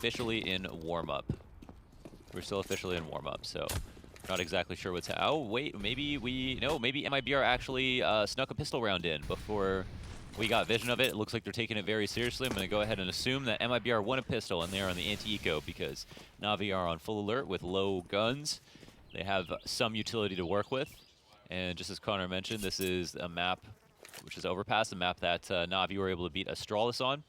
officially in warm-up. We're still officially in warm-up, so not exactly sure what's... Oh, wait, maybe maybe MiBR actually snuck a pistol round in before we got vision of it. It looks like they're taking it very seriously. I'm going to go ahead and assume that MiBR won a pistol, and they are on the anti-eco because NaVi are on full alert with low guns. They have some utility to work with. And just as Connor mentioned, this is a map, which is Overpass, a map that NaVi were able to beat Astralis on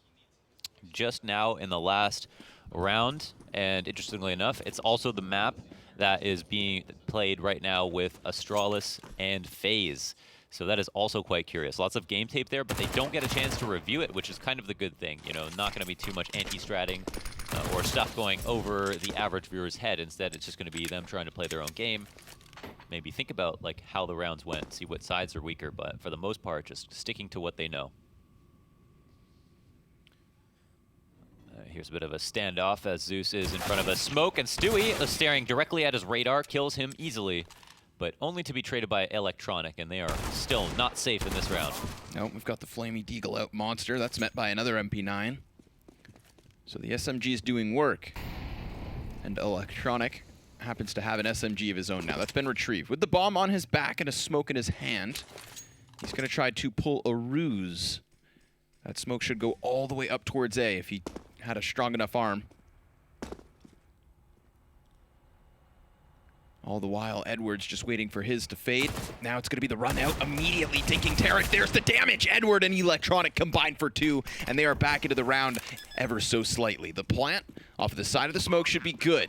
just now in the last round. And interestingly enough, it's also the map that is being played right now with Astralis and FaZe. So that is also quite curious. Lots of game tape there, but they don't get a chance to review it, which is kind of the good thing. You know, not going to be too much anti-stratting or stuff going over the average viewer's head. Instead, it's just going to be them trying to play their own game. Maybe think about like how the rounds went, see what sides are weaker, but for the most part, just sticking to what they know. Here's a bit of a standoff as Zeus is in front of a smoke, and Stewie, staring directly at his radar, kills him easily, but only to be traded by Electronic, and they are still not safe in this round. Nope, we've got the Flamey Deagle out monster. That's met by another MP9. So the SMG is doing work, and Electronic happens to have an SMG of his own now. That's been retrieved. With the bomb on his back and a smoke in his hand, he's going to try to pull a ruse. That smoke should go all the way up towards A if he had a strong enough arm. All the while, Edward's just waiting for his to fade. Now it's going to be the run out, immediately taking Tarek. There's the damage! Edward and Electronic combined for 2, and they are back into the round ever so slightly. The plant off of the side of the smoke should be good.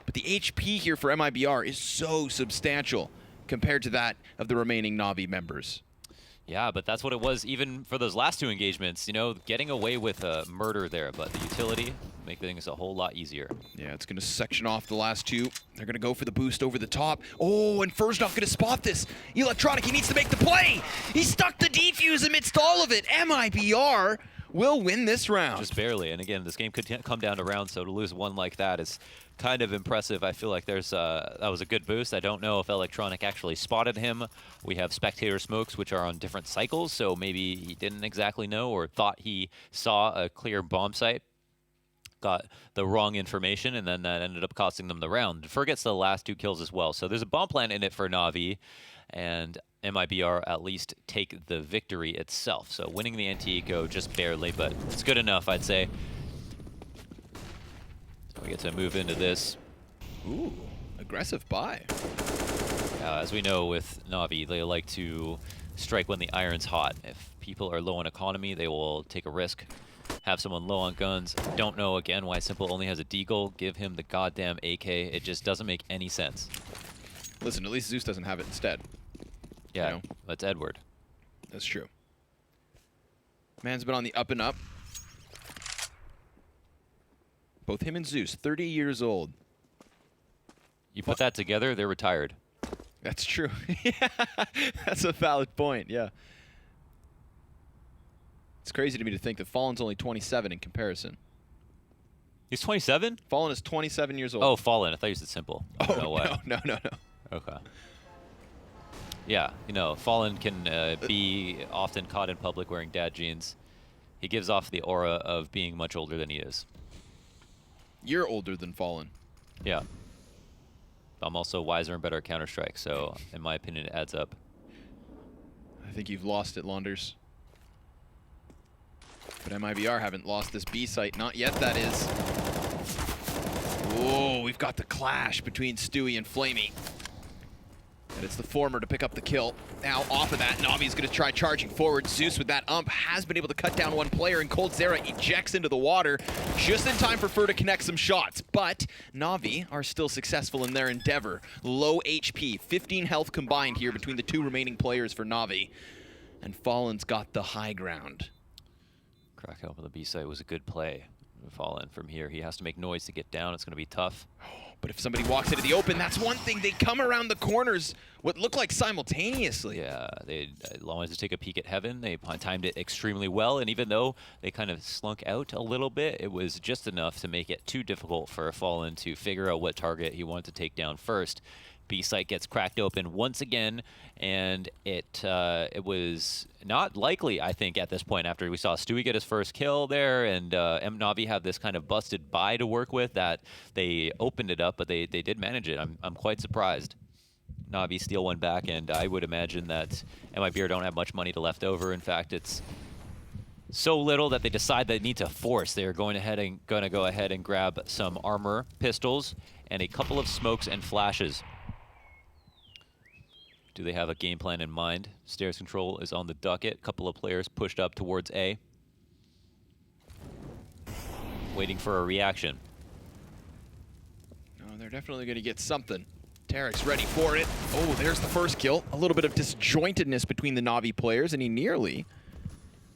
But the HP here for MiBR is so substantial compared to that of the remaining NaVi members. Yeah, but that's what it was even for those last 2 engagements, you know, getting away with a murder there, but the utility make things a whole lot easier. Yeah, it's going to section off the last 2. They're going to go for the boost over the top. Oh, and Furznoff going to spot this. Electronic, he needs to make the play. He stuck the defuse amidst all of it. MiBR will win this round. Just barely, and again, this game could come down to rounds, so to lose one like that is kind of impressive. I feel like there's that was a good boost. I don't know if Electronic actually spotted him. We have spectator smokes, which are on different cycles, so maybe he didn't exactly know or thought he saw a clear bomb site. Got the wrong information, and then that ended up costing them the round. Forgets the last 2 kills as well. So there's a bomb plant in it for NaVi, and MiBR at least take the victory itself. So winning the anti-eco just barely, but it's good enough, I'd say. So we get to move into this. Ooh, aggressive buy. As we know with NaVi, they like to strike when the iron's hot. If people are low on economy, they will take a risk. Have someone low on guns. Don't know, again, why Simple only has a deagle. Give him the goddamn AK. It just doesn't make any sense. Listen, at least Zeus doesn't have it instead. Yeah, You know? That's Edward. That's true. Man's been on the up and up. Both him and Zeus, 30 years old. You put that together, they're retired. That's true. Yeah, that's a valid point, yeah. It's crazy to me to think that Fallen's only 27 in comparison. He's 27? Fallen is 27 years old. Oh, Fallen. I thought you said Simple. I don't know why. No. Okay. Yeah, you know, Fallen can be often caught in public wearing dad jeans. He gives off the aura of being much older than he is. You're older than Fallen. Yeah. I'm also wiser and better at Counter-Strike, so in my opinion, it adds up. I think you've lost it, Launders. But MiBR haven't lost this B site. Not yet, that is. Whoa, we've got the clash between Stewie and Flamey. And it's the former to pick up the kill. Now off of that, NaVi's going to try charging forward. Zeus with that ump has been able to cut down one player, and Cold Zera ejects into the water just in time for Fur to connect some shots. But NaVi are still successful in their endeavor. Low HP, 15 health combined here between the 2 remaining players for NaVi. And Fallen's got the high ground. Crack open the B site was a good play. Fallen from here. He has to make noise to get down. It's going to be tough. But if somebody walks into the open, that's one thing. They come around the corners, what look like simultaneously. Yeah, they wanted to take a peek at Heaven. They timed it extremely well, and even though they kind of slunk out a little bit, it was just enough to make it too difficult for Fallen to figure out what target he wanted to take down first. B site gets cracked open once again, and it was not likely, I think, at this point, after we saw Stewie get his first kill there, and NaVi have this kind of busted buy to work with, that they opened it up, but they did manage it. I'm quite surprised. NaVi steal one back, and I would imagine that MiBR don't have much money left over. In fact, it's so little that they decide they need to force. They're going to go ahead and grab some armor pistols and a couple of smokes and flashes. Do they have a game plan in mind? Stairs control is on the docket. A couple of players pushed up towards A, waiting for a reaction. Oh, they're definitely going to get something. Tarek's ready for it. Oh, there's the first kill. A little bit of disjointedness between the NaVi players, and he nearly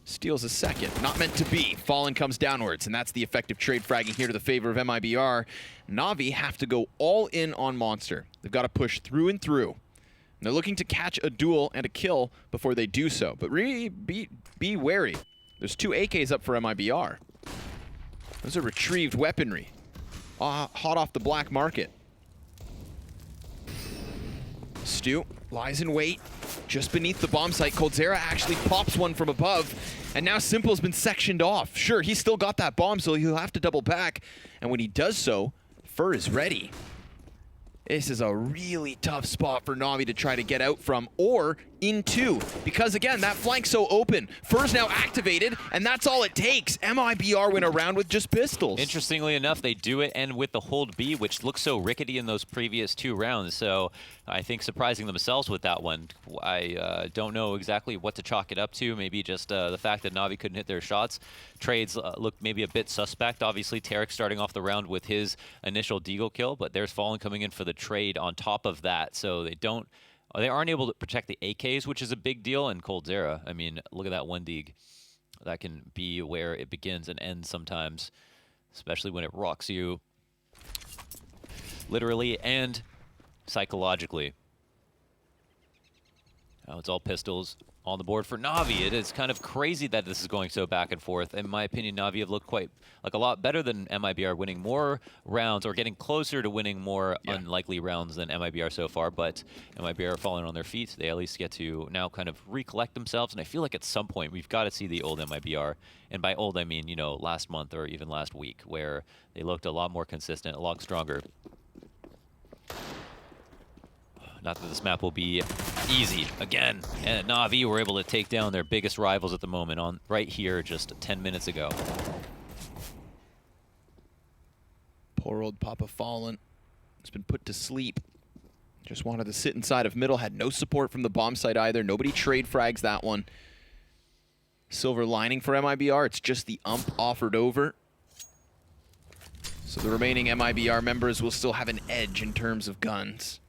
steals a second. Not meant to be. Fallen comes downwards, and that's the effective trade fragging here to the favor of MiBR. NaVi have to go all in on Monster. They've got to push through and through. And they're looking to catch a duel and a kill before they do so. But really, be wary. There's 2 AKs up for MiBR. Those are retrieved weaponry. Hot off the black market. Stu lies in wait just beneath the bomb site. coldzera actually pops one from above, and now Simple's been sectioned off. Sure, he's still got that bomb, so he'll have to double back. And when he does so, Fur is ready. This is a really tough spot for NaVi to try to get out from or into, because again, that flank's so open. Fur's now activated, and that's all it takes. MiBR went around with just pistols. Interestingly enough, they do it, and with the hold B, which looked so rickety in those previous 2 rounds. So I think surprising themselves with that one. I don't know exactly what to chalk it up to. Maybe just the fact that NaVi couldn't hit their shots. Trades look maybe a bit suspect. Obviously, Tarek starting off the round with his initial deagle kill, but there's Fallen coming in for the trade on top of that. So they aren't able to protect the AKs, which is a big deal. And coldzera, I mean, look at that one dig. That can be where it begins and ends sometimes, especially when it rocks you literally and psychologically. Now it's all pistols on the board for NaVi. It is kind of crazy that this is going so back and forth. In my opinion, NaVi have looked quite like a lot better than MiBR, winning more rounds or getting closer to winning more unlikely rounds than MiBR so far. But MiBR are falling on their feet. They at least get to now kind of recollect themselves. And I feel like at some point we've got to see the old MiBR. And by old, I mean, you know, last month or even last week, where they looked a lot more consistent, a lot stronger. Not that this map will be easy. Again, and NaVi were able to take down their biggest rivals at the moment on right here just 10 minutes ago. Poor old Papa Fallen has been put to sleep. Just wanted to sit inside of middle, had no support from the bomb site either. Nobody trade frags that one. Silver lining for MiBR, it's just the ump offered over. So the remaining MiBR members will still have an edge in terms of guns.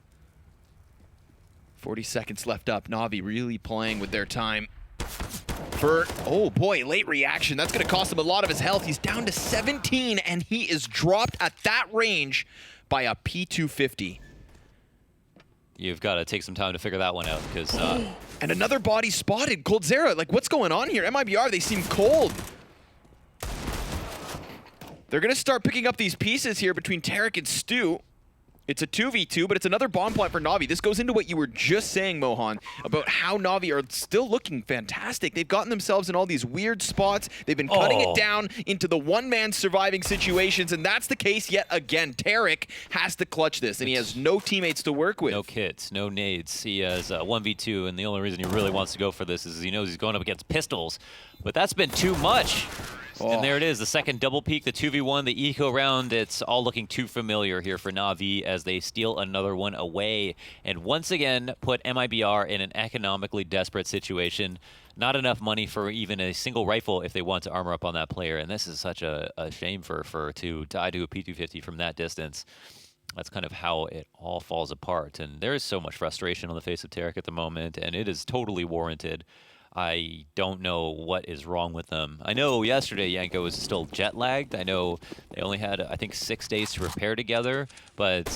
40 seconds left up. NaVi really playing with their time. Oh boy, late reaction. That's going to cost him a lot of his health. He's down to 17, and he is dropped at that range by a P250. You've got to take some time to figure that one out, because... and another body spotted. coldzera, like, what's going on here? MiBR, they seem cold. They're going to start picking up these pieces here between Tarek and Stu. It's a 2v2, but it's another bomb plant for NaVi. This goes into what you were just saying, Mohan, about how NaVi are still looking fantastic. They've gotten themselves in all these weird spots. They've been cutting it down into the one-man surviving situations, and that's the case yet again. Tarek has to clutch this, and he has no teammates to work with. No kits, no nades. He has 1v2, and the only reason he really wants to go for this is he knows he's going up against pistols. But that's been too much. And there it is, the second double peak, the 2v1, the eco round. It's all looking too familiar here for NaVi as they steal another one away. And once again, put MiBR in an economically desperate situation. Not enough money for even a single rifle if they want to armor up on that player. And this is such a shame for to die to a P250 from that distance. That's kind of how it all falls apart. And there is so much frustration on the face of Tarek at the moment, and it is totally warranted. I don't know what is wrong with them. I know yesterday Yanko was still jet lagged. I know they only had, I think, 6 days to prepare together, but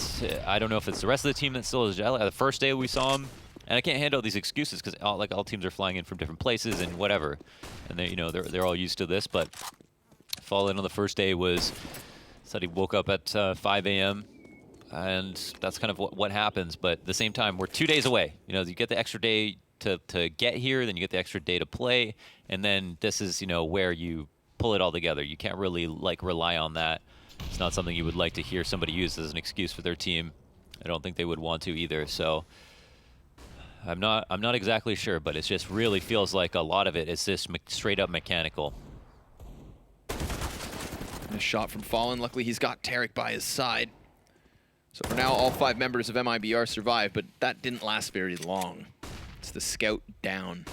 I don't know if it's the rest of the team that still is jet lagged. The first day we saw him, and I can't handle these excuses because all teams are flying in from different places and whatever, and they, they're all used to this. But Fallen on the first day said he woke up at 5 a.m. and that's kind of what happens. But at the same time, we're 2 days away. You know, you get the extra day to get here, then you get the extra day to play, and then this is, you know, where you pull it all together. You can't really like rely on that. It's not something you would like to hear somebody use as an excuse for their team. I don't think they would want to either. So I'm not exactly sure, but it just really feels like a lot of it is just straight up mechanical. A shot from Fallen. Luckily, he's got Tarek by his side. So for now, all 5 members of MiBR survive, but that didn't last very long. It's the scout down.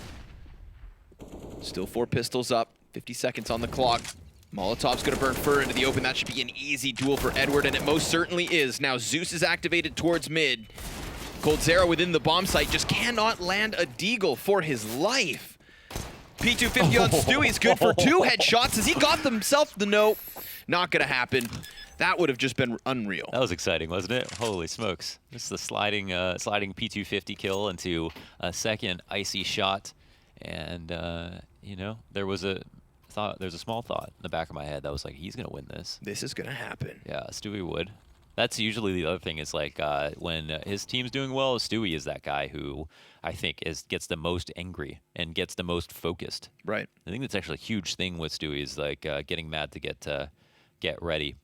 Still 4 pistols up, 50 seconds on the clock. Molotov's gonna burn Fur into the open. That should be an easy duel for Edward, and it most certainly is. Now Zeus is activated towards mid. coldzera within the bomb site just cannot land a deagle for his life. P250 on Stewie's good for 2 headshots. Has he got himself the no? Not gonna happen. That would have just been unreal. That was exciting, wasn't it? Holy smokes. Just the sliding P250 kill into a second icy shot. And, you know, there's a small thought in the back of my head that was like, he's going to win this. This is going to happen. Yeah, Stewie would. That's usually the other thing is like when his team's doing well, Stewie is that guy who I think gets the most angry and gets the most focused. Right. I think that's actually a huge thing with Stewie is like getting mad to get ready.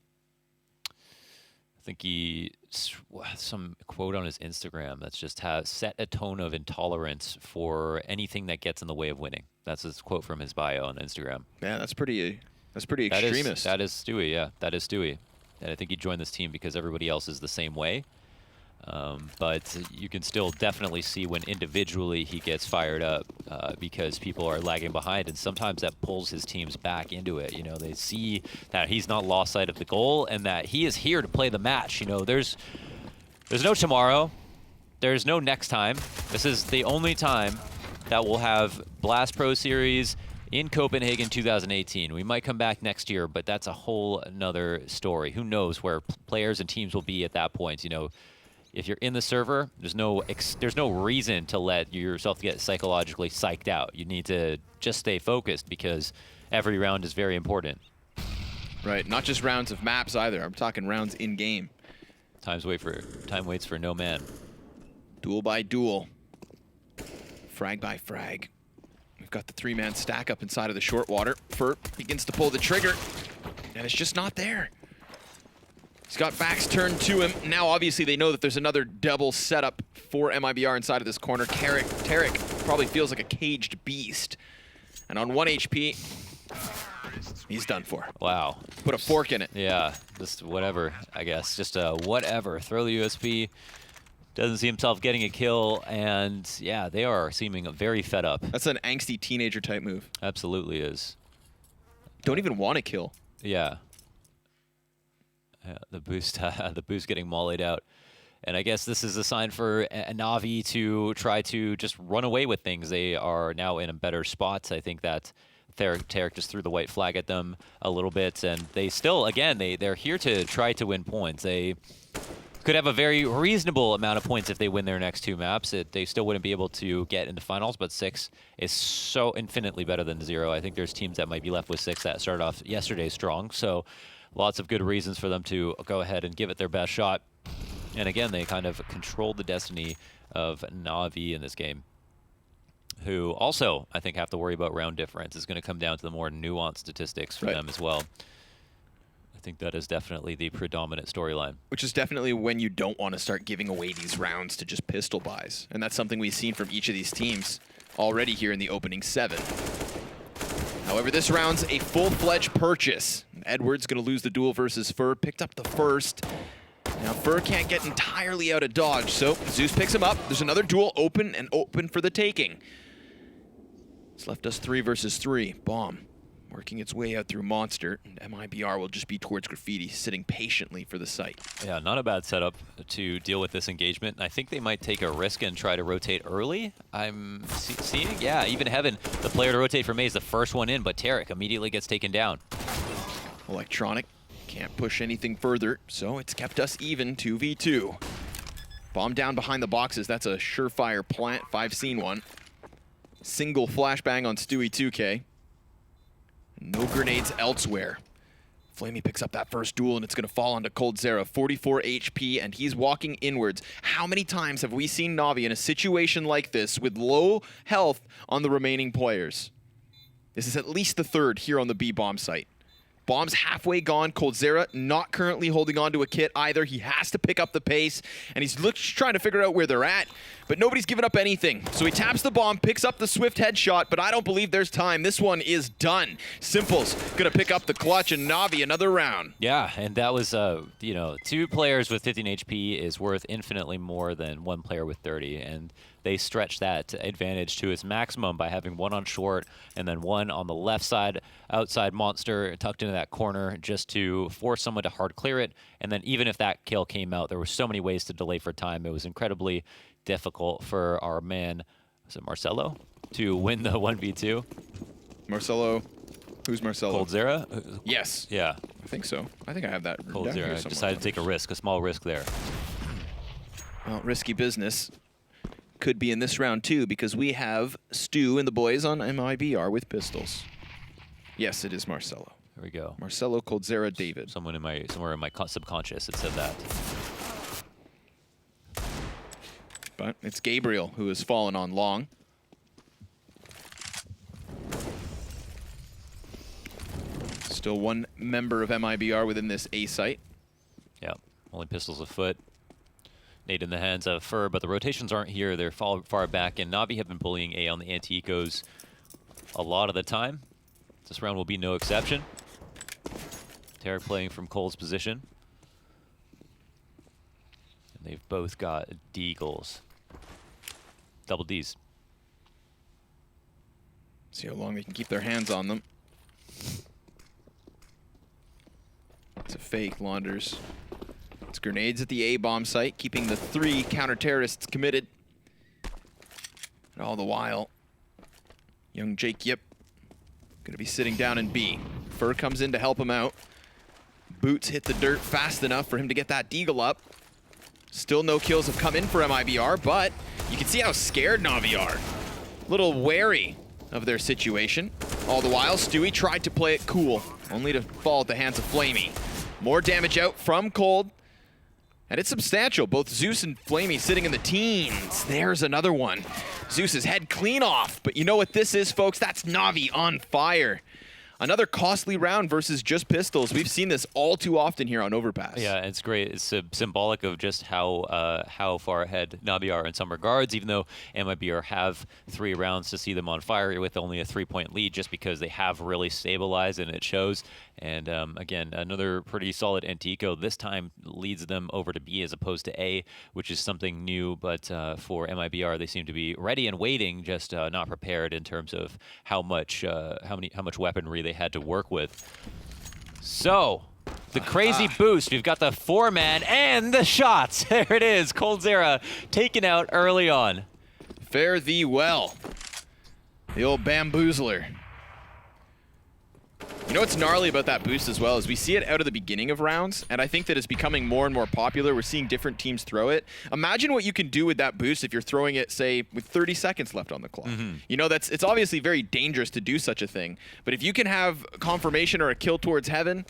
I think he some quote on his Instagram that's just set a tone of intolerance for anything that gets in the way of winning. That's his quote from his bio on Instagram. Yeah, that's pretty extremist. That is Stewie. Yeah, that is Stewie. And I think he joined this team because everybody else is the same way. But you can still definitely see when individually he gets fired up because people are lagging behind, and sometimes that pulls his teams back into it. You know, they see that he's not lost sight of the goal and that he is here to play the match. You know, there's no tomorrow. There's no next time. This is the only time that we'll have Blast Pro Series in Copenhagen 2018. We might come back next year, but that's a whole another story. Who knows where players and teams will be at that point, you know. If you're in the server, there's no reason to let yourself get psychologically psyched out. You need to just stay focused because every round is very important. Right, not just rounds of maps either. I'm talking rounds in game. Time waits for no man. Duel by duel. Frag by frag. We've got the 3-man stack up inside of the short water. Fur begins to pull the trigger, and it's just not there. He's got backs turned to him. Now, obviously, they know that there's another double setup for MiBR inside of this corner. Tarek probably feels like a caged beast. And on 1 HP, he's done for. Wow. Put a fork in it. Yeah, just whatever, I guess. Just whatever. Throw the USB. Doesn't see himself getting a kill. And, yeah, they are seeming very fed up. That's an angsty teenager type move. Absolutely is. Don't even want to kill. Yeah. The boost getting mollied out. And I guess this is a sign for NaVi to try to just run away with things. They are now in a better spot. I think that Tarek just threw the white flag at them a little bit. And they still, again, they're here to try to win points. They could have a very reasonable amount of points if they win their next 2 maps. They still wouldn't be able to get into finals, but 6 is so infinitely better than 0. I think there's teams that might be left with 6 that started off yesterday strong. So lots of good reasons for them to go ahead and give it their best shot. And again, they kind of controlled the destiny of NaVi in this game, who also, I think, have to worry about round difference. It's going to come down to the more nuanced statistics for them as well. I think that is definitely the predominant storyline. Which is definitely when you don't want to start giving away these rounds to just pistol buys. And that's something we've seen from each of these teams already here in the opening 7. However, this round's a full-fledged purchase. Edward's going to lose the duel versus Fur. Picked up the first. Now, Fur can't get entirely out of dodge, so Zeus picks him up. There's another duel open for the taking. It's left us 3 versus 3. Bomb working its way out through Monster, and MiBR will just be towards Graffiti, sitting patiently for the site. Yeah, not a bad setup to deal with this engagement. I think they might take a risk and try to rotate early. I'm seeing, yeah, even Heaven, the player to rotate for May, is the first one in, but Tarek immediately gets taken down. Electronic can't push anything further, so it's kept us even 2v2. Bomb down behind the boxes. That's a surefire plant. 5 seen one. Single flashbang on Stewie 2K. No grenades elsewhere. Flamey picks up that first duel, and it's going to fall onto coldzera. 44 HP, and he's walking inwards. How many times have we seen NaVi in a situation like this with low health on the remaining players? This is at least the third here on the B bomb site. Bomb's halfway gone. coldzera not currently holding on to a kit either. He has to pick up the pace, and he's trying to figure out where they're at, but nobody's giving up anything. So he taps the bomb, picks up the swift headshot, but I don't believe there's time. This one is done. Simple's gonna pick up the clutch, and NaVi another round. Yeah, and that was, you know, 2 players with 15 HP is worth infinitely more than 1 player with 30, and they stretched that advantage to its maximum by having 1 on short and then 1 on the left side, outside monster, tucked into that corner just to force someone to hard clear it. And then even if that kill came out, there were so many ways to delay for time. It was incredibly difficult for our man, was it Marcelo, to win the 1v2. Marcelo, who's Marcelo? coldzera? Yes. Yeah. I think so. I think I have that written down here coldzera somewhere. decided to take a risk, a small risk there. Well, risky business. Could be in this round too, because we have Stu and the boys on MiBR with pistols. Yes, it is Marcelo. There we go. Marcelo, coldzera, David. Somewhere in my subconscious it said that. But it's Gabriel who has fallen on long. Still 1 member of MiBR within this A site. Yeah, only pistols afoot. Nade in the hands of Fur, but the rotations aren't here. They're far back, and NaVi have been bullying A on the anti-ecos a lot of the time. This round will be no exception. Tarek playing from Cole's position. And they've both got D goals. Double Ds. See how long they can keep their hands on them. It's a fake, Launders. It's grenades at the A-bomb site, keeping the 3 counter-terrorists committed. And all the while, young Jake Yip gonna be sitting down in B. Fur comes in to help him out. Boots hit the dirt fast enough for him to get that deagle up. Still no kills have come in for MiBR, but you can see how scared NaVi are. A little wary of their situation. All the while, Stewie tried to play it cool, only to fall at the hands of Flamey. More damage out from Cold. And it's substantial. Both Zeus and Flamey sitting in the teens. There's another one. Zeus's head clean off. But you know what this is, folks? That's NaVi on fire. Another costly round versus just pistols. We've seen this all too often here on Overpass. Yeah, it's great. It's symbolic of just how far ahead NaVi are in some regards, even though MiBR have 3 rounds to see them on fire with only a 3-point lead, just because they have really stabilized, and it shows. And again, another pretty solid anti-eco. This time leads them over to B as opposed to A, which is something new. But for MiBR, they seem to be ready and waiting, just not prepared in terms of how much weaponry they had to work with. So, the crazy boost. We've got the 4-man and the shots. There it is. coldzera taken out early on. Fare thee well. The old bamboozler. You know what's gnarly about that boost as well is we see it out of the beginning of rounds, and I think that it's becoming more and more popular. We're seeing different teams throw it. Imagine what you can do with that boost if you're throwing it, say, with 30 seconds left on the clock. You know, it's obviously very dangerous to do such a thing, but if you can have confirmation or a kill towards heaven,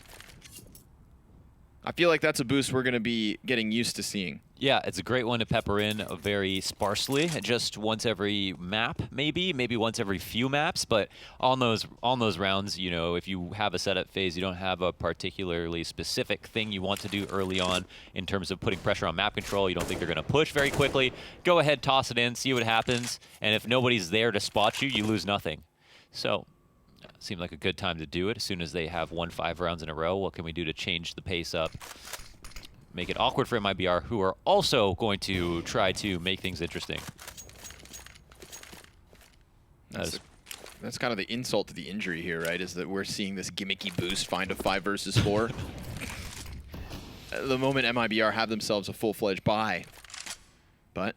I feel like that's a boost we're going to be getting used to seeing. Yeah, it's a great one to pepper in very sparsely, just once every map, maybe once every few maps. But on those rounds, you know, if you have a setup phase, you don't have a particularly specific thing you want to do early on in terms of putting pressure on map control. You don't think they're going to push very quickly. Go ahead, toss it in, see what happens. And if nobody's there to spot you, you lose nothing. So, seemed like a good time to do it. As soon as they have won 5 rounds in a row, what can we do to change the pace up? Make it awkward for MiBR, who are also going to try to make things interesting. That's kind of the insult to the injury here, right? Is that we're seeing this gimmicky boost find a 5 versus 4. The moment MiBR have themselves a full-fledged buy. But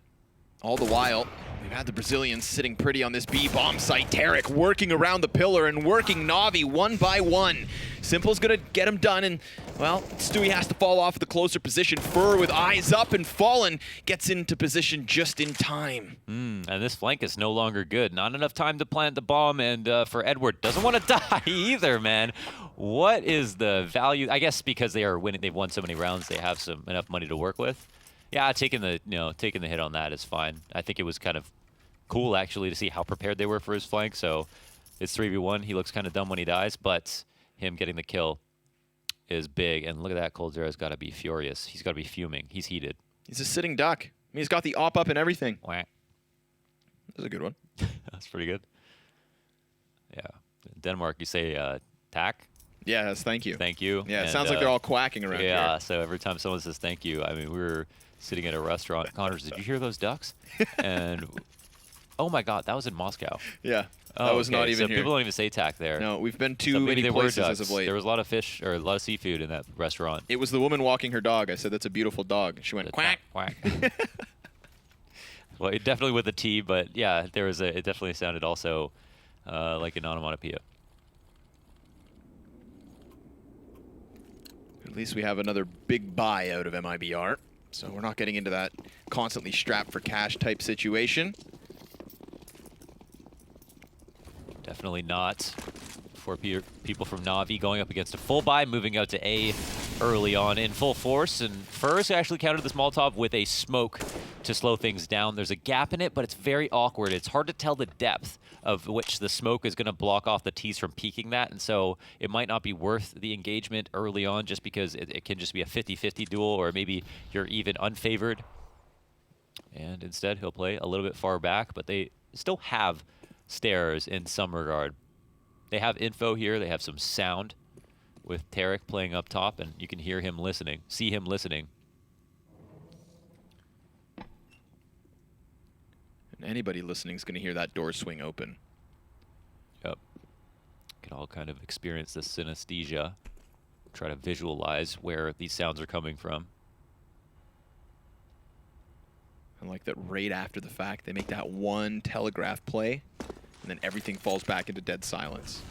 all the while, We've had the Brazilians sitting pretty on this B bomb site. Tarek working around the pillar and working Navi one by one. Simple's gonna get him done, and well, Stewie has to fall off the closer position. Fur with eyes up and Fallen gets into position just in time. And this flank is no longer good. Not enough time to plant the bomb, and for Edward, doesn't want to die either, man. What is the value? I guess because they are winning, they've won so many rounds, they have enough money to work with. Yeah, taking the hit on that is fine. I think it was kind of cool actually to see how prepared they were for his flank. So it's 3v1. He looks kind of dumb when he dies, but him getting the kill is big. And look at that, coldzera's got to be furious. He's got to be fuming. He's heated. He's a sitting duck. I mean, he's got the op up and everything. Wah. That's a good one. That's pretty good. Yeah. Denmark, you say tack? Yes, thank you. Thank you. Yeah, it and, sounds like they're all quacking around here. Yeah, so every time someone says thank you, I mean, we were sitting at a restaurant. Connors, did you hear those ducks? And oh my God, that was in Moscow. Yeah, that was not even so here. People don't even say tack there. No, we've been to so maybe many places as of late. There was a lot of fish or a lot of seafood in that restaurant. It was the woman walking her dog. I said, that's a beautiful dog. She went, quack. Quack. Well, it definitely with a T, but yeah, there was it definitely sounded also like an onomatopoeia. At least we have another big buy out of MiBR. So we're not getting into that constantly strapped for cash type situation. Definitely not for people from NaVi going up against a full buy, moving out to A early on in full force. And Furs actually countered this Molotov with a smoke to slow things down. There's a gap in it, but it's very awkward. It's hard to tell the depth of which the smoke is going to block off the T's from peeking that. And so it might not be worth the engagement early on just because it can just be a 50-50 duel, or maybe you're even unfavored. And instead, he'll play a little bit far back, but they still have stairs in some regard. They have info here. They have some sound with Tarek playing up top, and you can hear him listening, see him listening. And anybody listening is going to hear that door swing open. Yep. Can all kind of experience this synesthesia. Try to visualize where these sounds are coming from. I like that right after the fact, they make that one telegraph play, and then everything falls back into dead silence.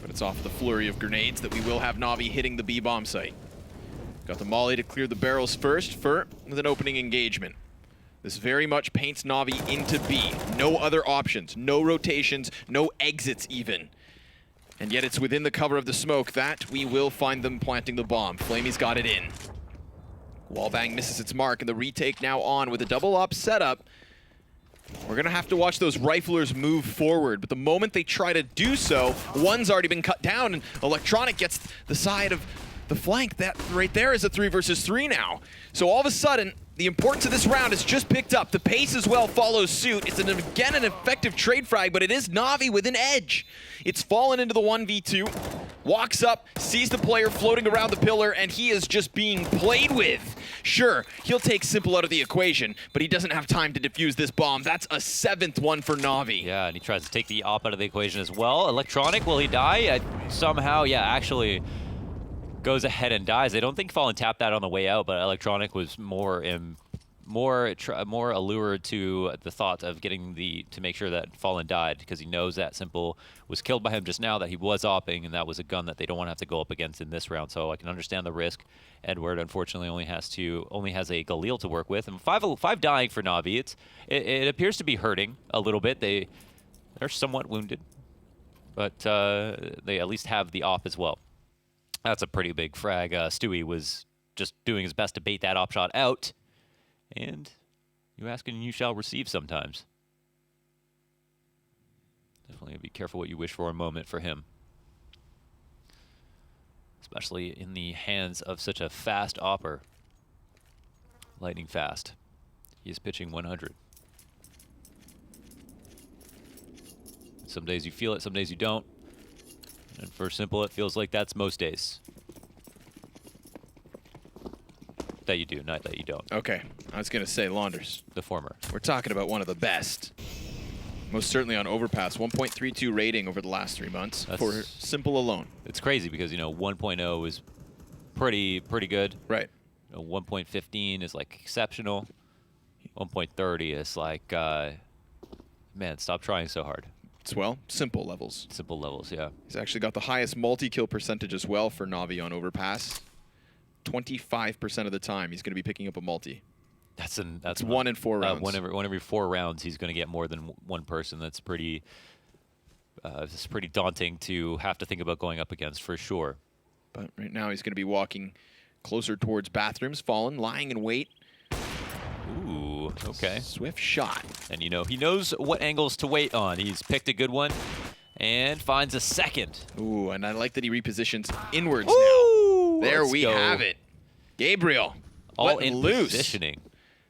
But it's off the flurry of grenades that we will have Navi hitting the B bomb site. Got the molly to clear the barrels first, Fur with an opening engagement. This very much paints Navi into B. No other options, no rotations, no exits even. And yet it's within the cover of the smoke that we will find them planting the bomb. Flamey's got it in. Wallbang misses its mark, and the retake now on with a double up setup. We're gonna have to watch those riflers move forward, but the moment they try to do so, one's already been cut down, and Electronic gets the side of the flank. That right there is a 3 versus 3 now. So all of a sudden, the importance of this round is just picked up. The pace as well follows suit. It's again an effective trade frag, but it is Navi with an edge. It's fallen into the 1v2, walks up, sees the player floating around the pillar, and he is just being played with. Sure, he'll take Simple out of the equation, but he doesn't have time to defuse this bomb. That's a 7th one for Navi. Yeah, and he tries to take the op out of the equation as well. Electronic, will he die? Somehow, yeah, actually goes ahead and dies. I don't think Fallen tapped that on the way out, but Electronic was more allured to the thought of getting to make sure that Fallen died, because he knows that Simple was killed by him just now, that he was opping, and that was a gun that they don't want to have to go up against in this round. So I can understand the risk. Edward unfortunately only has a Galil to work with, and 5 dying for Navi. It appears to be hurting a little bit. They're somewhat wounded, but they at least have the op as well. That's a pretty big frag. Stewie was just doing his best to bait that op shot out. And you ask and you shall receive sometimes. Definitely be careful what you wish for a moment for him. Especially in the hands of such a fast opper. Lightning fast. He is pitching 100. Some days you feel it, some days you don't. And for Simple, it feels like that's most days. That you do, not that you don't. Okay, I was gonna say Launders. The former. We're talking about one of the best. Most certainly on Overpass. 1.32 rating over the last 3 months for Simple alone. It's crazy because, 1.0 is pretty good. Right. 1.15 is like exceptional. 1.30 is like, man, stop trying so hard. It's, well, simple levels. Simple levels, yeah. He's actually got the highest multi-kill percentage as well for NaVi on Overpass. 25% of the time he's going to be picking up a multi. That's 1 in 4 rounds. One every 4 rounds, he's going to get more than one person. That's pretty. It's pretty daunting to have to think about going up against, for sure. But right now he's going to be walking closer towards bathrooms. Fallen, lying in wait. Ooh, okay. Swift shot. And you know, he knows what angles to wait on. He's picked a good one and finds a second. Ooh, and I like that he repositions inwards Ooh, now. There let's we go. have it. Gabriel. All letting in loose. positioning.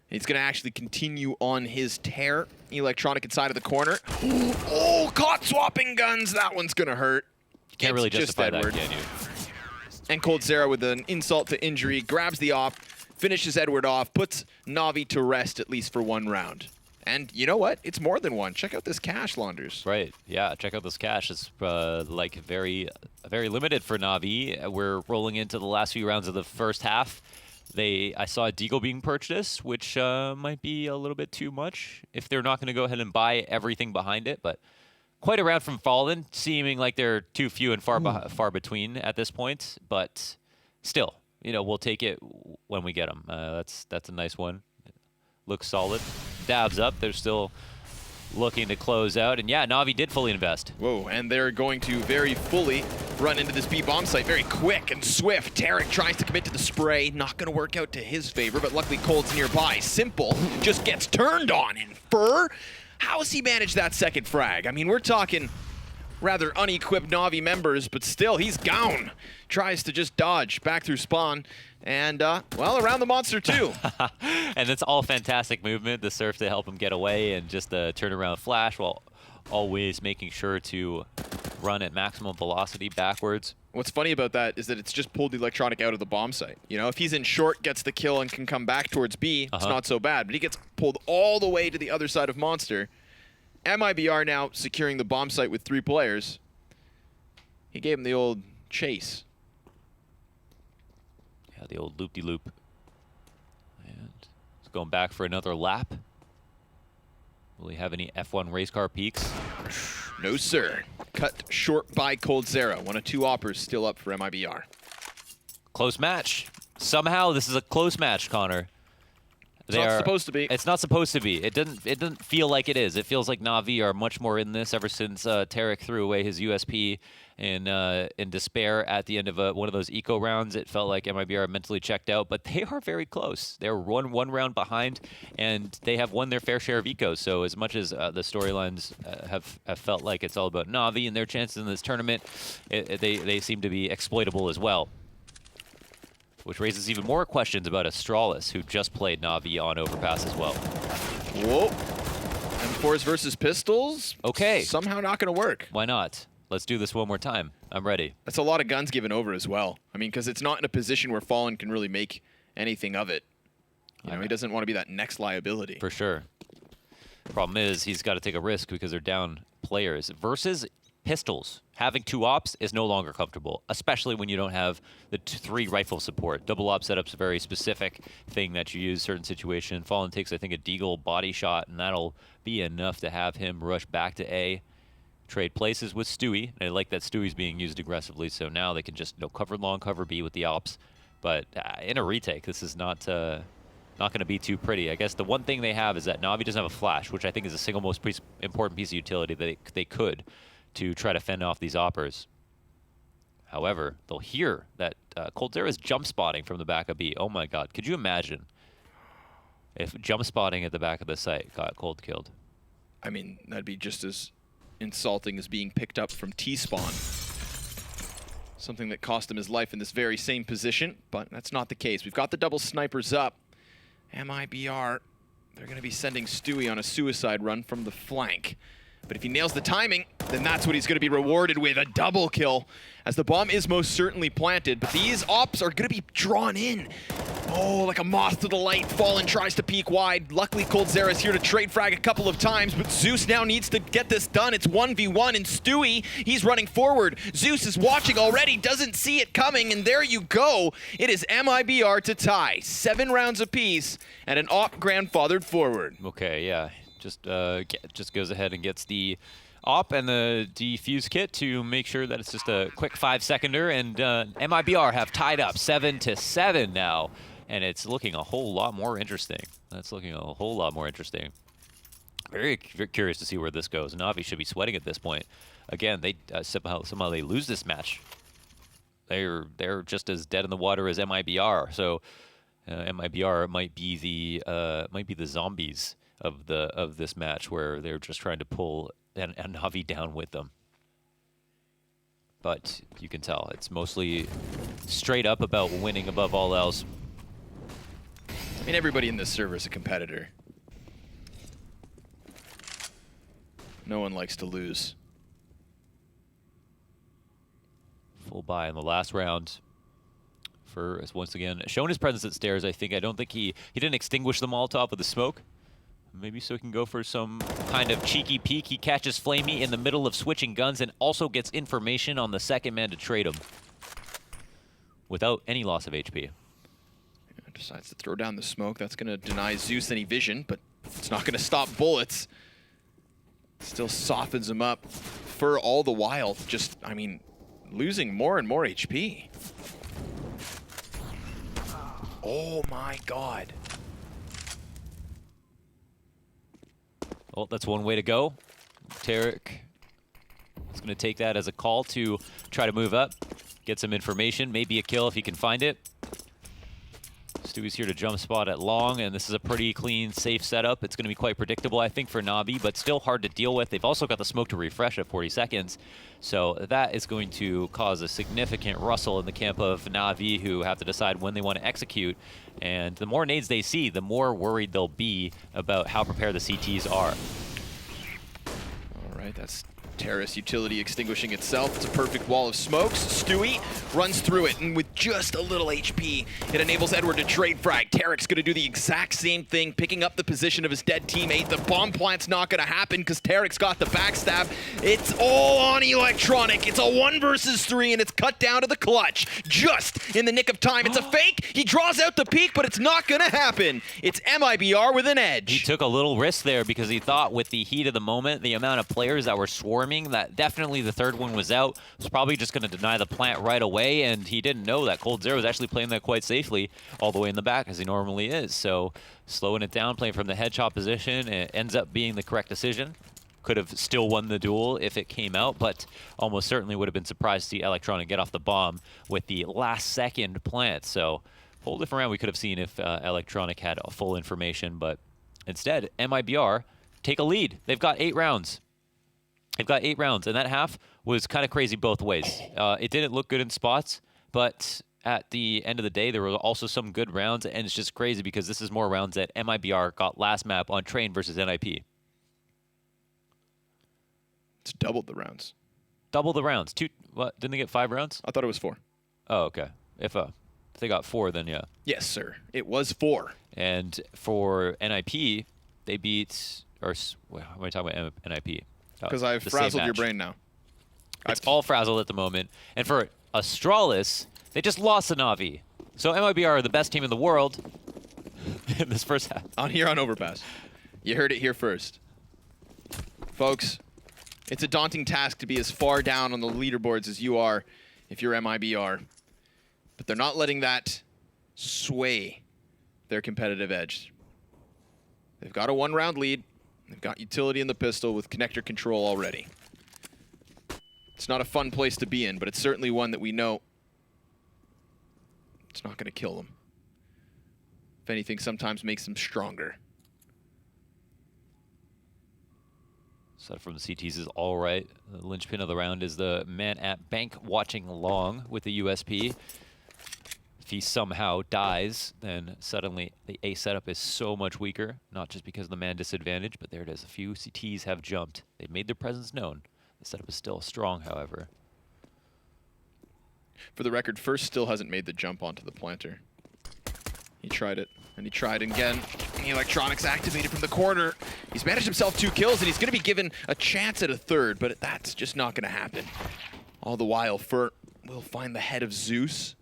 He's going to actually continue on his tear. Electronic inside of the corner. Oh, caught swapping guns. That one's going to hurt. Can't really It's just justify that, Edward. can you? And coldzera with an insult to injury, grabs the op, finishes Edward off, puts NaVi to rest at least for 1 round. And you know what? It's more than one. Check out this cash, Launders. Right. Yeah. Check out this cash. It's like very limited for NaVi. We're rolling into the last few rounds of the first half. I saw a Deagle being purchased, which might be a little bit too much if they're not going to go ahead and buy everything behind it. But quite a round from Fallen, seeming like they're too few and far between at this point. But still, you know, we'll take it when we get them. That's a nice one. Looks solid. Dabs up. They're still looking to close out. And yeah, NaVi did fully invest. Whoa, and they're going to very fully run into this B-bomb site very quick and swift. Tarek tries to commit to the spray. Not going to work out to his favor, but luckily Cold's nearby. Simple just gets turned on. And Fur, how has he managed that second frag? I mean, we're talking rather unequipped NaVi members, but still, he's gone. Tries to just dodge back through spawn. And, well, around the monster, too. And it's all fantastic movement. The surf to help him get away and just the turnaround flash while always making sure to run at maximum velocity backwards. What's funny about that is that it's just pulled the electronic out of the bomb site. You know, if he's in short, gets the kill, and can come back towards B, it's not so bad. But he gets pulled all the way to the other side of monster. MiBR now securing the bomb site with 3 players. He gave him the old chase. Yeah, the old loop-de-loop. And it's going back for another lap. Will he have any F1 race car peaks? No, sir. Cut short by coldzera. 1 of 2 oppers still up for MiBR. Close match. Somehow this is a close match, Connor. It's not supposed to be. It's not supposed to be. It doesn't feel like it is. It feels like NaVi are much more in this ever since Tarek threw away his USP in despair at the end of one of those eco rounds. It felt like MiBR mentally checked out, but they are very close. They're one round behind, and they have won their fair share of ecos. So as much as the storylines have felt like it's all about NaVi and their chances in this tournament, they seem to be exploitable as well. Which raises even more questions about Astralis, who just played NaVi on Overpass as well. Whoa. M4s versus pistols? Okay. Somehow not going to work. Why not? Let's do this one more time. I'm ready. That's a lot of guns given over as well. I mean, because it's not in a position where Fallen can really make anything of it. You know, he doesn't want to be that next liability. For sure. Problem is, he's got to take a risk because they're down players. Versus pistols, having 2 ops is no longer comfortable, especially when you don't have the 3 rifle support. Double op setup's a very specific thing that you use in certain situation. Fallen takes, I think, a Deagle body shot, and that'll be enough to have him rush back to A, trade places with Stewie. And I like that Stewie's being used aggressively, so now they can just cover long, cover B with the ops. But in a retake, this is not going to be too pretty. I guess the one thing they have is that NaVi doesn't have a flash, which I think is the single most important piece of utility that they could to try to fend off these oppers. However, they'll hear that coldzera is jump spotting from the back of B. Oh my god, could you imagine if jump spotting at the back of the site got cold killed? I mean, that'd be just as insulting as being picked up from T-spawn. Something that cost him his life in this very same position, but that's not the case. We've got the double snipers up. MiBR, they're going to be sending Stewie on a suicide run from the flank. But if he nails the timing, then that's what he's going to be rewarded with, a double kill, as the bomb is most certainly planted. But these ops are going to be drawn in. Oh, like a moth to the light. Fallen tries to peek wide. Luckily, coldzera is here to trade frag a couple of times, but Zeus now needs to get this done. It's 1v1, and Stewie, he's running forward. Zeus is watching already, doesn't see it coming, and there you go. It is MiBR to tie. 7 rounds apiece, and an op grandfathered forward. Okay, yeah. Just goes ahead and gets the op and the defuse kit to make sure that it's just a quick 5-seconder, and MiBR have tied up 7-7 now, and it's looking a whole lot more interesting. That's looking a whole lot more interesting. Very curious to see where this goes. NaVi should be sweating at this point. Again, they somehow they lose this match. They're just as dead in the water as MiBR. So MiBR might be the zombies of this match, where they're just trying to pull and NaVi down with them. But you can tell it's mostly straight up about winning above all else. I mean, everybody in this server is a competitor. No one likes to lose. Full buy in the last round. For once again shown his presence at stairs. I don't think he didn't extinguish the Molotov with the smoke. Maybe so he can go for some kind of cheeky peek. He catches Flamey in the middle of switching guns and also gets information on the second man to trade him without any loss of HP. Yeah, decides to throw down the smoke. That's going to deny Zeus any vision, but it's not going to stop bullets. Still softens him up for all the while. Just, I mean, losing more and more HP. Oh my god. Well, that's one way to go. Tarek is going to take that as a call to try to move up, get some information, maybe a kill if he can find it. Stewie's here to jump spot at long, and this is a pretty clean, safe setup. It's going to be quite predictable, I think, for NaVi, but still hard to deal with. They've also got the smoke to refresh at 40 seconds, so that is going to cause a significant rustle in the camp of NaVi, who have to decide when they want to execute. And the more nades they see, the more worried they'll be about how prepared the CTs are. All right, that's Terrace utility extinguishing itself. It's a perfect wall of smokes. Stewie runs through it, and with just a little HP, it enables Edward to trade frag. Tarek's gonna do the exact same thing, picking up the position of his dead teammate. The bomb plant's not gonna happen because Tarek's got the backstab. It's all on Electronic. It's a 1 versus 3, and it's cut down to the clutch. Just in the nick of time. It's a fake. He draws out the peak, but it's not gonna happen. It's MiBR with an edge. He took a little risk there because he thought with the heat of the moment, the amount of players that were swarming, that definitely the third one was out, was probably just going to deny the plant right away, and he didn't know that coldzera was actually playing that quite safely all the way in the back, as he normally is. So slowing it down, playing from the headshot position, it ends up being the correct decision. Could have still won the duel if it came out, but almost certainly would have been surprised to see Electronic get off the bomb with the last second plant. So whole different round we could have seen if Electronic had full information, but instead MiBR take a lead. They've got 8 rounds. They've got 8 rounds, and that half was kind of crazy both ways. It didn't look good in spots, but at the end of the day, there were also some good rounds, and it's just crazy because this is more rounds that MiBR got last map on Train versus NIP. It's doubled the rounds. Double the rounds. What? Didn't they get 5 rounds? I thought it was 4. Oh, okay. If they got 4, then yeah. Yes, sir. It was 4. And for NIP, they beat, or what am I talking about NIP? Because I've frazzled your brain now. It's all frazzled at the moment. And for Astralis, they just lost to NaVi. So MiBR are the best team in the world in this first half. On here on Overpass. You heard it here first. Folks, it's a daunting task to be as far down on the leaderboards as you are if you're MiBR. But they're not letting that sway their competitive edge. They've got a 1-round lead. They've got utility in the pistol with connector control already. It's not a fun place to be in, but it's certainly one that we know it's not going to kill them. If anything, sometimes makes them stronger. So from the CTs is all right. The linchpin of the round is the man at bank watching long with the USP. if he somehow dies, then suddenly the A setup is so much weaker, not just because of the man disadvantage, but there it is. A few CTs have jumped. They've made their presence known. The setup is still strong, however. For the record, First still hasn't made the jump onto the planter. He tried it, and he tried again. And the electronics activated from the corner. He's managed himself 2 kills, and he's going to be given a chance at a third, but that's just not going to happen. All the while, Furt will find the head of Zeus.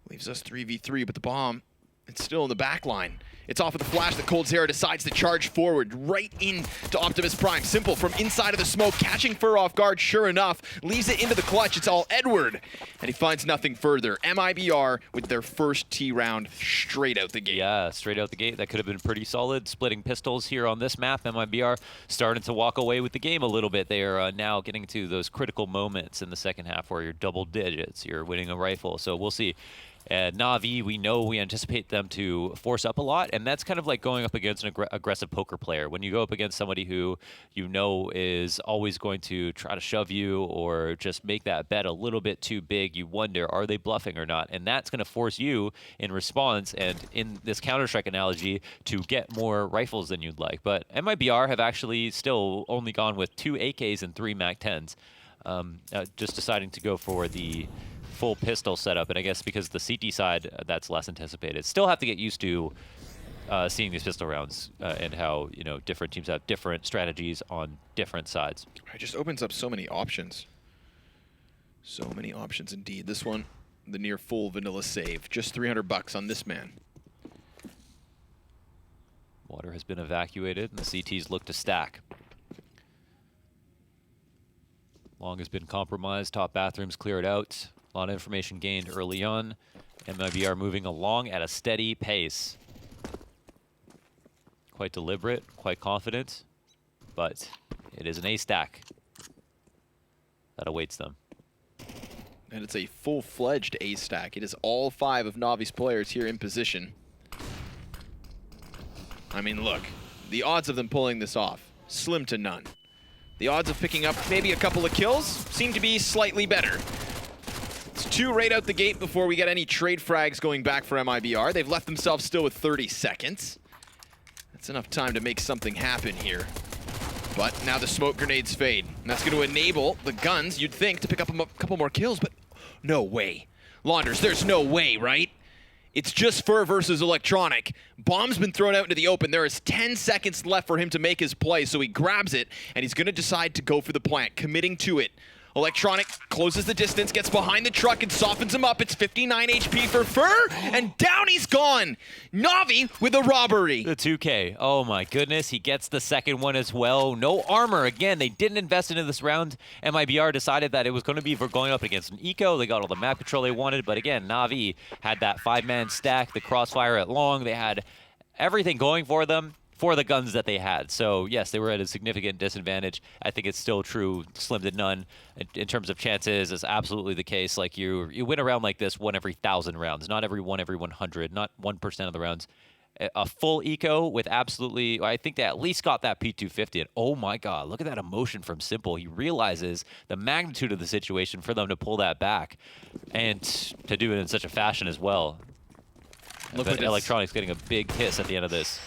Leaves us 3v3, but the bomb, it's still in the back line. It's off of the flash that coldzera decides to charge forward right into Optimus Prime. Simple from inside of the smoke, catching Fur off guard, sure enough. Leaves it into the clutch, it's all Edward. And he finds nothing further. MiBR with their first T round straight out the gate. Yeah, straight out the gate. That could have been pretty solid. Splitting pistols here on this map. MiBR starting to walk away with the game a little bit. They are now getting to those critical moments in the second half where you're double digits, you're winning a rifle. So we'll see. NaVi, we anticipate them to force up a lot, and that's kind of like going up against an aggressive poker player. When you go up against somebody who you know is always going to try to shove you or just make that bet a little bit too big, you wonder, are they bluffing or not? And that's going to force you in response, and in this Counter-Strike analogy, to get more rifles than you'd like. But MiBR have actually still only gone with 2 AKs and 3 MAC-10s, just deciding to go for the full pistol setup, and I guess because the CT side, that's less anticipated. Still have to get used to seeing these pistol rounds and how, you know, different teams have different strategies on different sides. It just opens up so many options. So many options indeed. This one, the near full vanilla save. Just 300 bucks on this man. Water has been evacuated, and the CTs look to stack. Long has been compromised. Top bathrooms cleared out. A lot of information gained early on. MiBR moving along at a steady pace. Quite deliberate, quite confident, but it is an A stack that awaits them. And it's a full-fledged A stack. It is all 5 of NaVi's players here in position. I mean, look, the odds of them pulling this off, slim to none. The odds of picking up maybe a couple of kills seem to be slightly better. It's 2 right out the gate before we get any trade frags going back for MiBR. They've left themselves still with 30 seconds. That's enough time to make something happen here. But now the smoke grenades fade. And that's going to enable the guns, you'd think, to pick up a couple more kills, but no way. Launders, there's no way, right? It's just Fur versus Electronic. Bomb's been thrown out into the open. There is 10 seconds left for him to make his play, so he grabs it, and he's going to decide to go for the plant, committing to it. Electronic closes the distance, gets behind the truck, and softens him up. It's 59 HP for Fur, and down he's gone. NaVi with a robbery. The 2K. Oh my goodness, he gets the second one as well. No armor. Again, they didn't invest into this round. MiBR decided that it was going to be for going up against an eco. They got all the map control they wanted, but again, NaVi had that 5-man stack, the crossfire at long. They had everything going for them, for the guns that they had. So yes, they were at a significant disadvantage. I think it's still true, slim to none. In terms of chances, it's absolutely the case. Like you win a round like this 1 every 1,000 rounds, not every 1 every 100, not 1% of the rounds. A full eco with absolutely, I think they at least got that P250. And oh my God, look at that emotion from Simple. He realizes the magnitude of the situation for them to pull that back and to do it in such a fashion as well. Look at Electronics getting a big kiss at the end of this.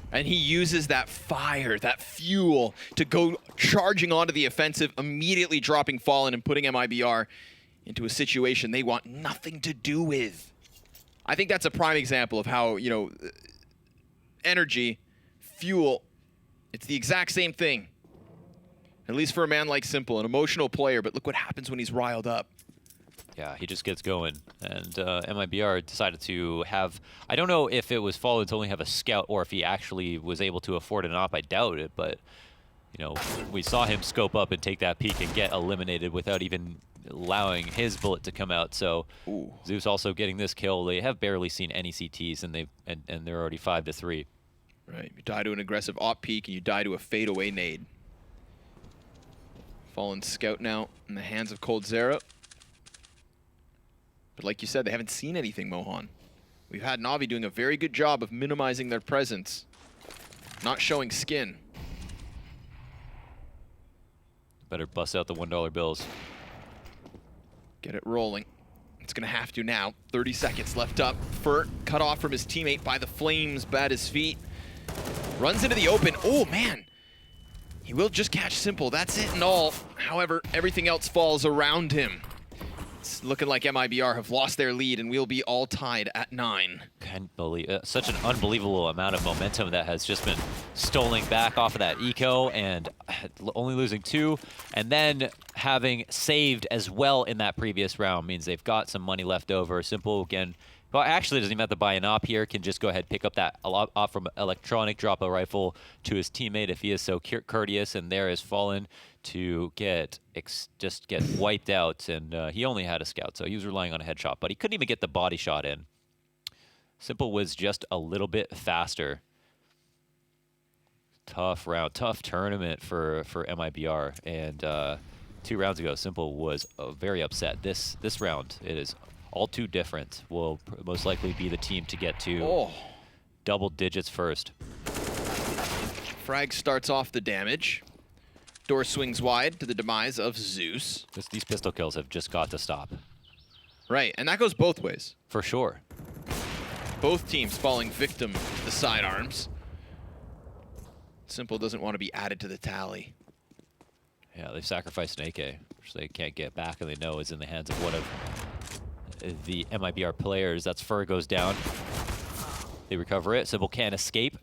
And he uses that fire, that fuel, to go charging onto the offensive, immediately dropping Fallen and putting MiBR into a situation they want nothing to do with. I think that's a prime example of how, you know, energy, fuel, it's the exact same thing. At least for a man like Simple, an emotional player, but look what happens when he's riled up. Yeah, he just gets going. And MiBR decided to have, I don't know if it was Fallen to only have a scout or if he actually was able to afford an op. I doubt it, but, you know, we saw him scope up and take that peek and get eliminated without even allowing his bullet to come out. So ooh. Zeus also getting this kill. They have barely seen any CTs, and they're already 5-3. Right, you die to an aggressive op peek and you die to a fadeaway nade. Fallen scout now in the hands of coldzera. But like you said, they haven't seen anything, Mohan. We've had NaVi doing a very good job of minimizing their presence, not showing skin. Better bust out the $1 bills. Get it rolling. It's going to have to now. 30 seconds left up. Furt cut off from his teammate by the flames at his feet. Runs into the open. Oh, man. He will just catch Simple. That's it and all. However, everything else falls around him. It's looking like MiBR have lost their lead, and we'll be all tied at 9. Can't believe such an unbelievable amount of momentum that has just been stolen back off of that eco, and only losing 2, and then having saved as well in that previous round means they've got some money left over. Simple again. Well, actually doesn't even have to buy an op here. Can just go ahead and pick up that op from Electronic, drop a rifle to his teammate if he is so courteous, and there is Fallen to just get wiped out. And he only had a scout, so he was relying on a headshot, but he couldn't even get the body shot in. Simple was just a little bit faster. Tough round, tough tournament for MiBR, and 2 rounds ago, Simple was very upset. This round, it is all too different. Will most likely be the team to get to double digits first. Frag starts off the damage. Door swings wide to the demise of Zeus. These pistol kills have just got to stop. Right, and that goes both ways. For sure. Both teams falling victim to the sidearms. Simple doesn't want to be added to the tally. Yeah, they've sacrificed an AK, which they can't get back, and they know is in the hands of one of the MiBR players. That's Fur goes down. They recover it. Simple can't escape.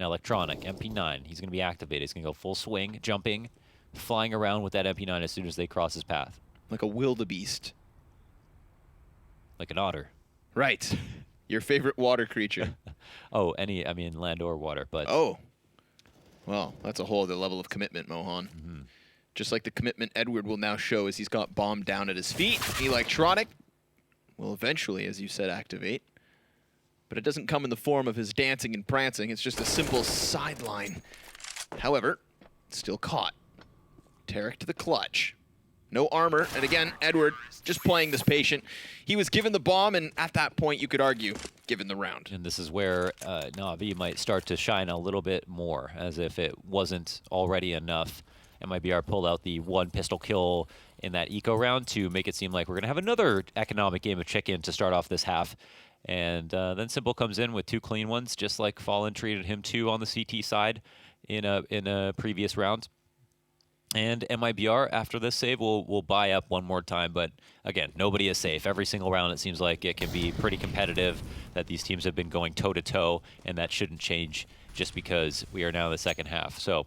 Now Electronic, MP9. He's going to be activated. He's going to go full swing, jumping, flying around with that MP9 as soon as they cross his path. Like a wildebeest. Like an otter. Right. Your favorite water creature. Oh, I mean land or water, but... Oh. Well, that's a whole other level of commitment, Mohan. Mm-hmm. Just like the commitment Edward will now show as he's got bomb down at his feet. Electronic will eventually, as you said, activate. But it doesn't come in the form of his dancing and prancing. It's just a simple sideline. However, still caught. Tarek to the clutch. No armor. And again, Edward just playing this patient. He was given the bomb, and at that point, you could argue, given the round. And this is where NaVi might start to shine a little bit more, as if it wasn't already enough. MiBR pulled out the 1 pistol kill in that eco round to make it seem like we're going to have another economic game of chicken to start off this half. And then Simple comes in with 2 clean ones, just like Fallen treated him 2 on the CT side in a previous round. And MiBR, after this save, will buy up one more time. But again, nobody is safe. Every single round, it seems like it can be pretty competitive, that these teams have been going toe-to-toe, and that shouldn't change just because we are now in the second half. So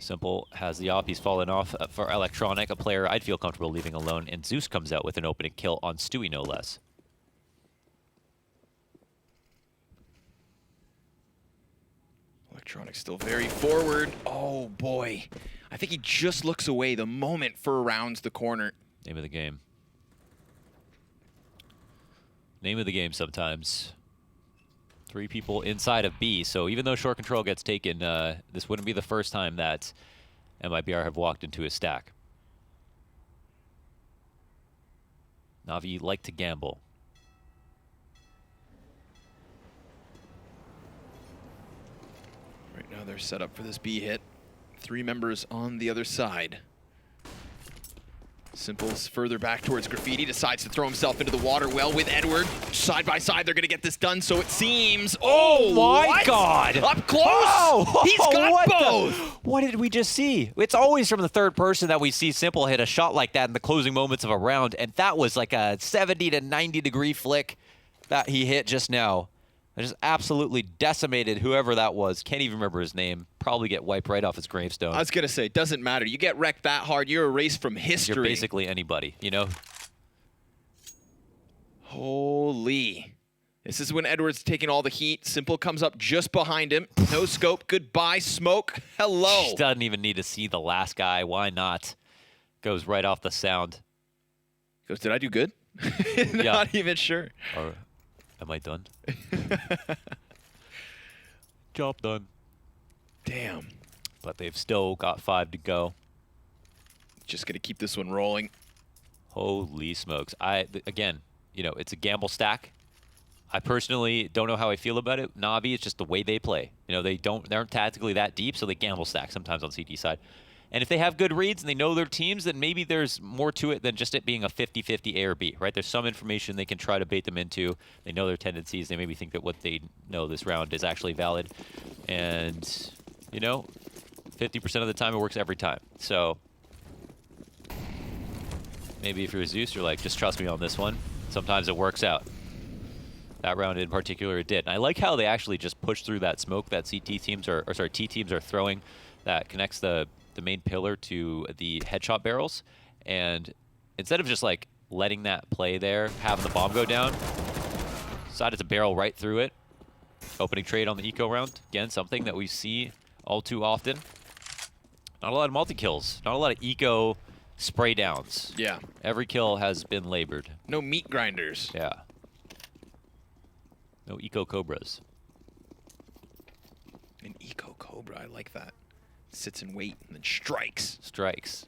Simple has the op. He's fallen off for Electronic, a player I'd feel comfortable leaving alone. And Zeus comes out with an opening kill on Stewie, no less. Electronic still very forward. Oh, boy. I think he just looks away the moment Fur rounds the corner. Name of the game. Name of the game sometimes. 3 people inside of B, so even though short control gets taken, this wouldn't be the first time that MiBR have walked into a stack. NaVi like to gamble. Right now they're set up for this B hit. 3 members on the other side. Simple's further back towards Graffiti, decides to throw himself into the water well with Edward. Side by side, they're going to get this done, so it seems. Oh my what? God! Up close! Oh, he's got both! What did we just see? It's always from the third person that we see Simple hit a shot like that in the closing moments of a round, and that was like a 70 to 90 degree flick that he hit just now. I just absolutely decimated whoever that was. Can't even remember his name. Probably get wiped right off his gravestone. I was going to say, doesn't matter. You get wrecked that hard, you're erased from history. You're basically anybody, you know? Holy. This is when Edward's taking all the heat. Simple comes up just behind him. No scope. Goodbye, smoke. Hello. She doesn't even need to see the last guy. Why not? Goes right off the sound. Goes, did I do good? Yeah. Not even sure. Or am I done? Job done. Damn. But they've still got 5 to go. Just going to keep this one rolling. Holy smokes. Again, you know, it's a gamble stack. I personally don't know how I feel about it. NaVi, it's just the way they play. You know, they aren't tactically that deep, so they gamble stack sometimes on CT side. And if they have good reads and they know their teams, then maybe there's more to it than just it being a 50-50 A or B, right? There's some information they can try to bait them into. They know their tendencies. They maybe think that what they know this round is actually valid. And, you know, 50% of the time it works every time. So maybe if you're Zeus, you're like, just trust me on this one. Sometimes it works out. That round in particular, it did. And I like how they actually just push through that smoke that T teams are throwing that connects the main pillar to the headshot barrels. And instead of just like letting that play there, having the bomb go down, decided to barrel right through it. Opening trade on the eco round. Again, something that we see all too often. Not a lot of multi-kills. Not a lot of eco spray downs. Yeah. Every kill has been labored. No meat grinders. Yeah. No eco cobras. An eco cobra, I like that. Sits and wait and then strikes. Strikes.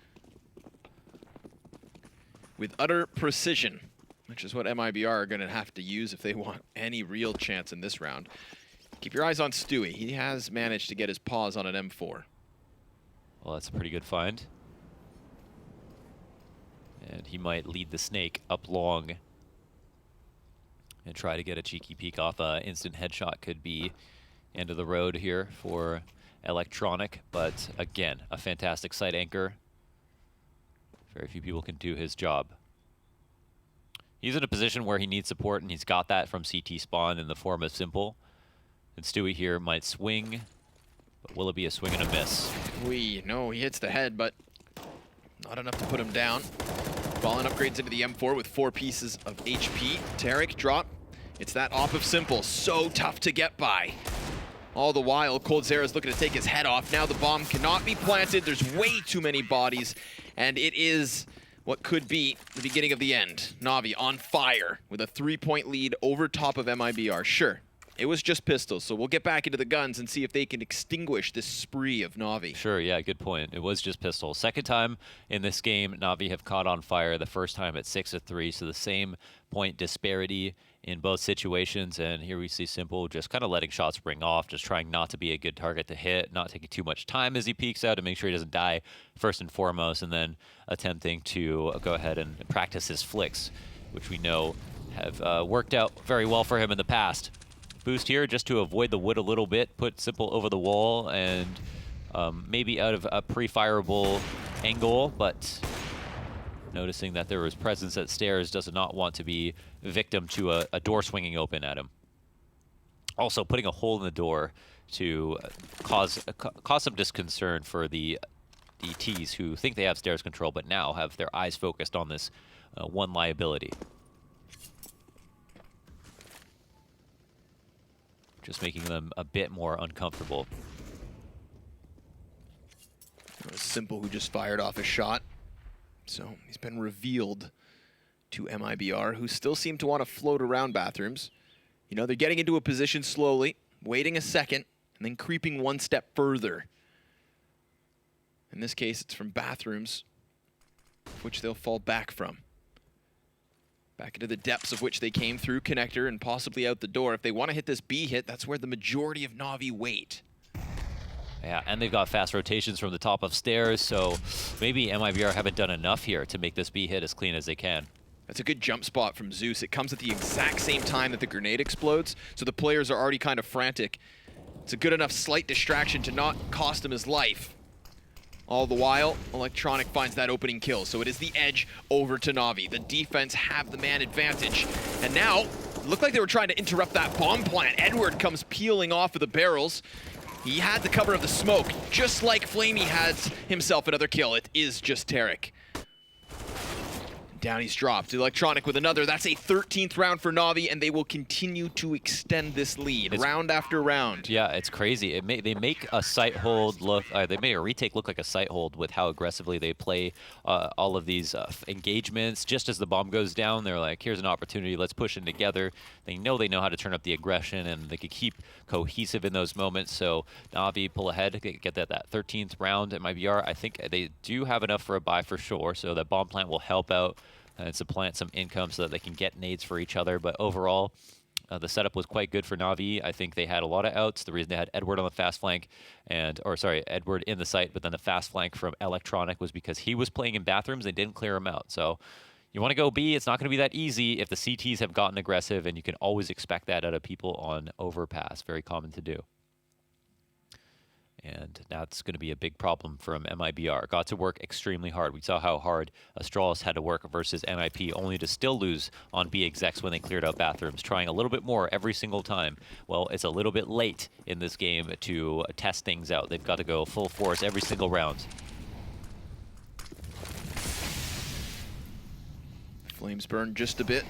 With utter precision, which is what MiBR are going to have to use if they want any real chance in this round. Keep your eyes on Stewie. He has managed to get his paws on an M4. Well, that's a pretty good find. And he might lead the snake up long and try to get a cheeky peek off. Instant headshot could be end of the road here for Electronic, but again, a fantastic site anchor. Very few people can do his job. He's in a position where he needs support, and he's got that from CT spawn in the form of Simple. And Stewie here might swing, but will it be a swing and a miss? No, he hits the head, but not enough to put him down. Ballin upgrades into the M4 with 4 pieces of HP. Tarek drop. It's that off of Simple. So tough to get by. All the while, coldzera's looking to take his head off. Now the bomb cannot be planted. There's way too many bodies, and it is what could be the beginning of the end. NaVi on fire with a 3-point lead over top of MiBR. Sure, it was just pistols, so we'll get back into the guns and see if they can extinguish this spree of NaVi. Sure, yeah, good point. It was just pistols. Second time in this game, NaVi have caught on fire. The first time at 6-3, so the same point disparity in both situations. And here we see Simple just kind of letting shots ring off, just trying not to be a good target to hit, not taking too much time as he peeks out to make sure he doesn't die first and foremost, and then attempting to go ahead and practice his flicks, which we know have worked out very well for him in the past. Boost here just to avoid the wood a little bit, put Simple over the wall and maybe out of a pre-fireable angle, but noticing that there was presence at stairs, does not want to be victim to a door swinging open at him. Also putting a hole in the door to cause some disconcern for the Ts who think they have stairs control, but now have their eyes focused on this one liability. Just making them a bit more uncomfortable. It was Simple who just fired off a shot. So he's been revealed to MiBR, who still seem to want to float around bathrooms. You know, they're getting into a position slowly, waiting a second, and then creeping one step further. In this case, it's from bathrooms, which they'll fall back from. Back into the depths of which they came through connector and possibly out the door. If they want to hit this B hit, that's where the majority of NaVi wait. Yeah, and they've got fast rotations from the top of stairs, so maybe MiBR haven't done enough here to make this B hit as clean as they can. That's a good jump spot from Zeus. It comes at the exact same time that the grenade explodes, so the players are already kind of frantic. It's a good enough slight distraction to not cost him his life. All the while, Electronic finds that opening kill, so it is the edge over to NaVi. The defense have the man advantage, and now, it looked like they were trying to interrupt that bomb plant. Edward comes peeling off of the barrels. He had the cover of the smoke, just like Flamey has himself another kill. It is just Tarek. Down he's dropped. Electronic with another. That's a 13th round for NaVi, and they will continue to extend this lead round after round. Yeah, it's crazy. They make a sight hold look. They make a retake look like a sight hold with how aggressively they play all of these engagements. Just as the bomb goes down, they're like, "Here's an opportunity. Let's push in together." They know how to turn up the aggression, and they can keep cohesive in those moments. So NaVi pull ahead, get that 13th round at MiBR. I think they do have enough for a buy for sure. So that bomb plant will help out and supplant some income so that they can get nades for each other. But overall, The setup was quite good for NaVi. I think they had a lot of outs. The reason they had Edward on the fast flank Edward in the site, but then the fast flank from Electronic was because he was playing in bathrooms. They didn't clear him out. So you want to go B. It's not going to be that easy if the CTs have gotten aggressive, and you can always expect that out of people on overpass. Very common to do. And that's going to be a big problem from MiBR. Got to work extremely hard. We saw how hard Astralis had to work versus MIP, only to still lose on B execs when they cleared out bathrooms, trying a little bit more every single time. Well, it's a little bit late in this game to test things out. They've got to go full force every single round. Flames burn just a bit.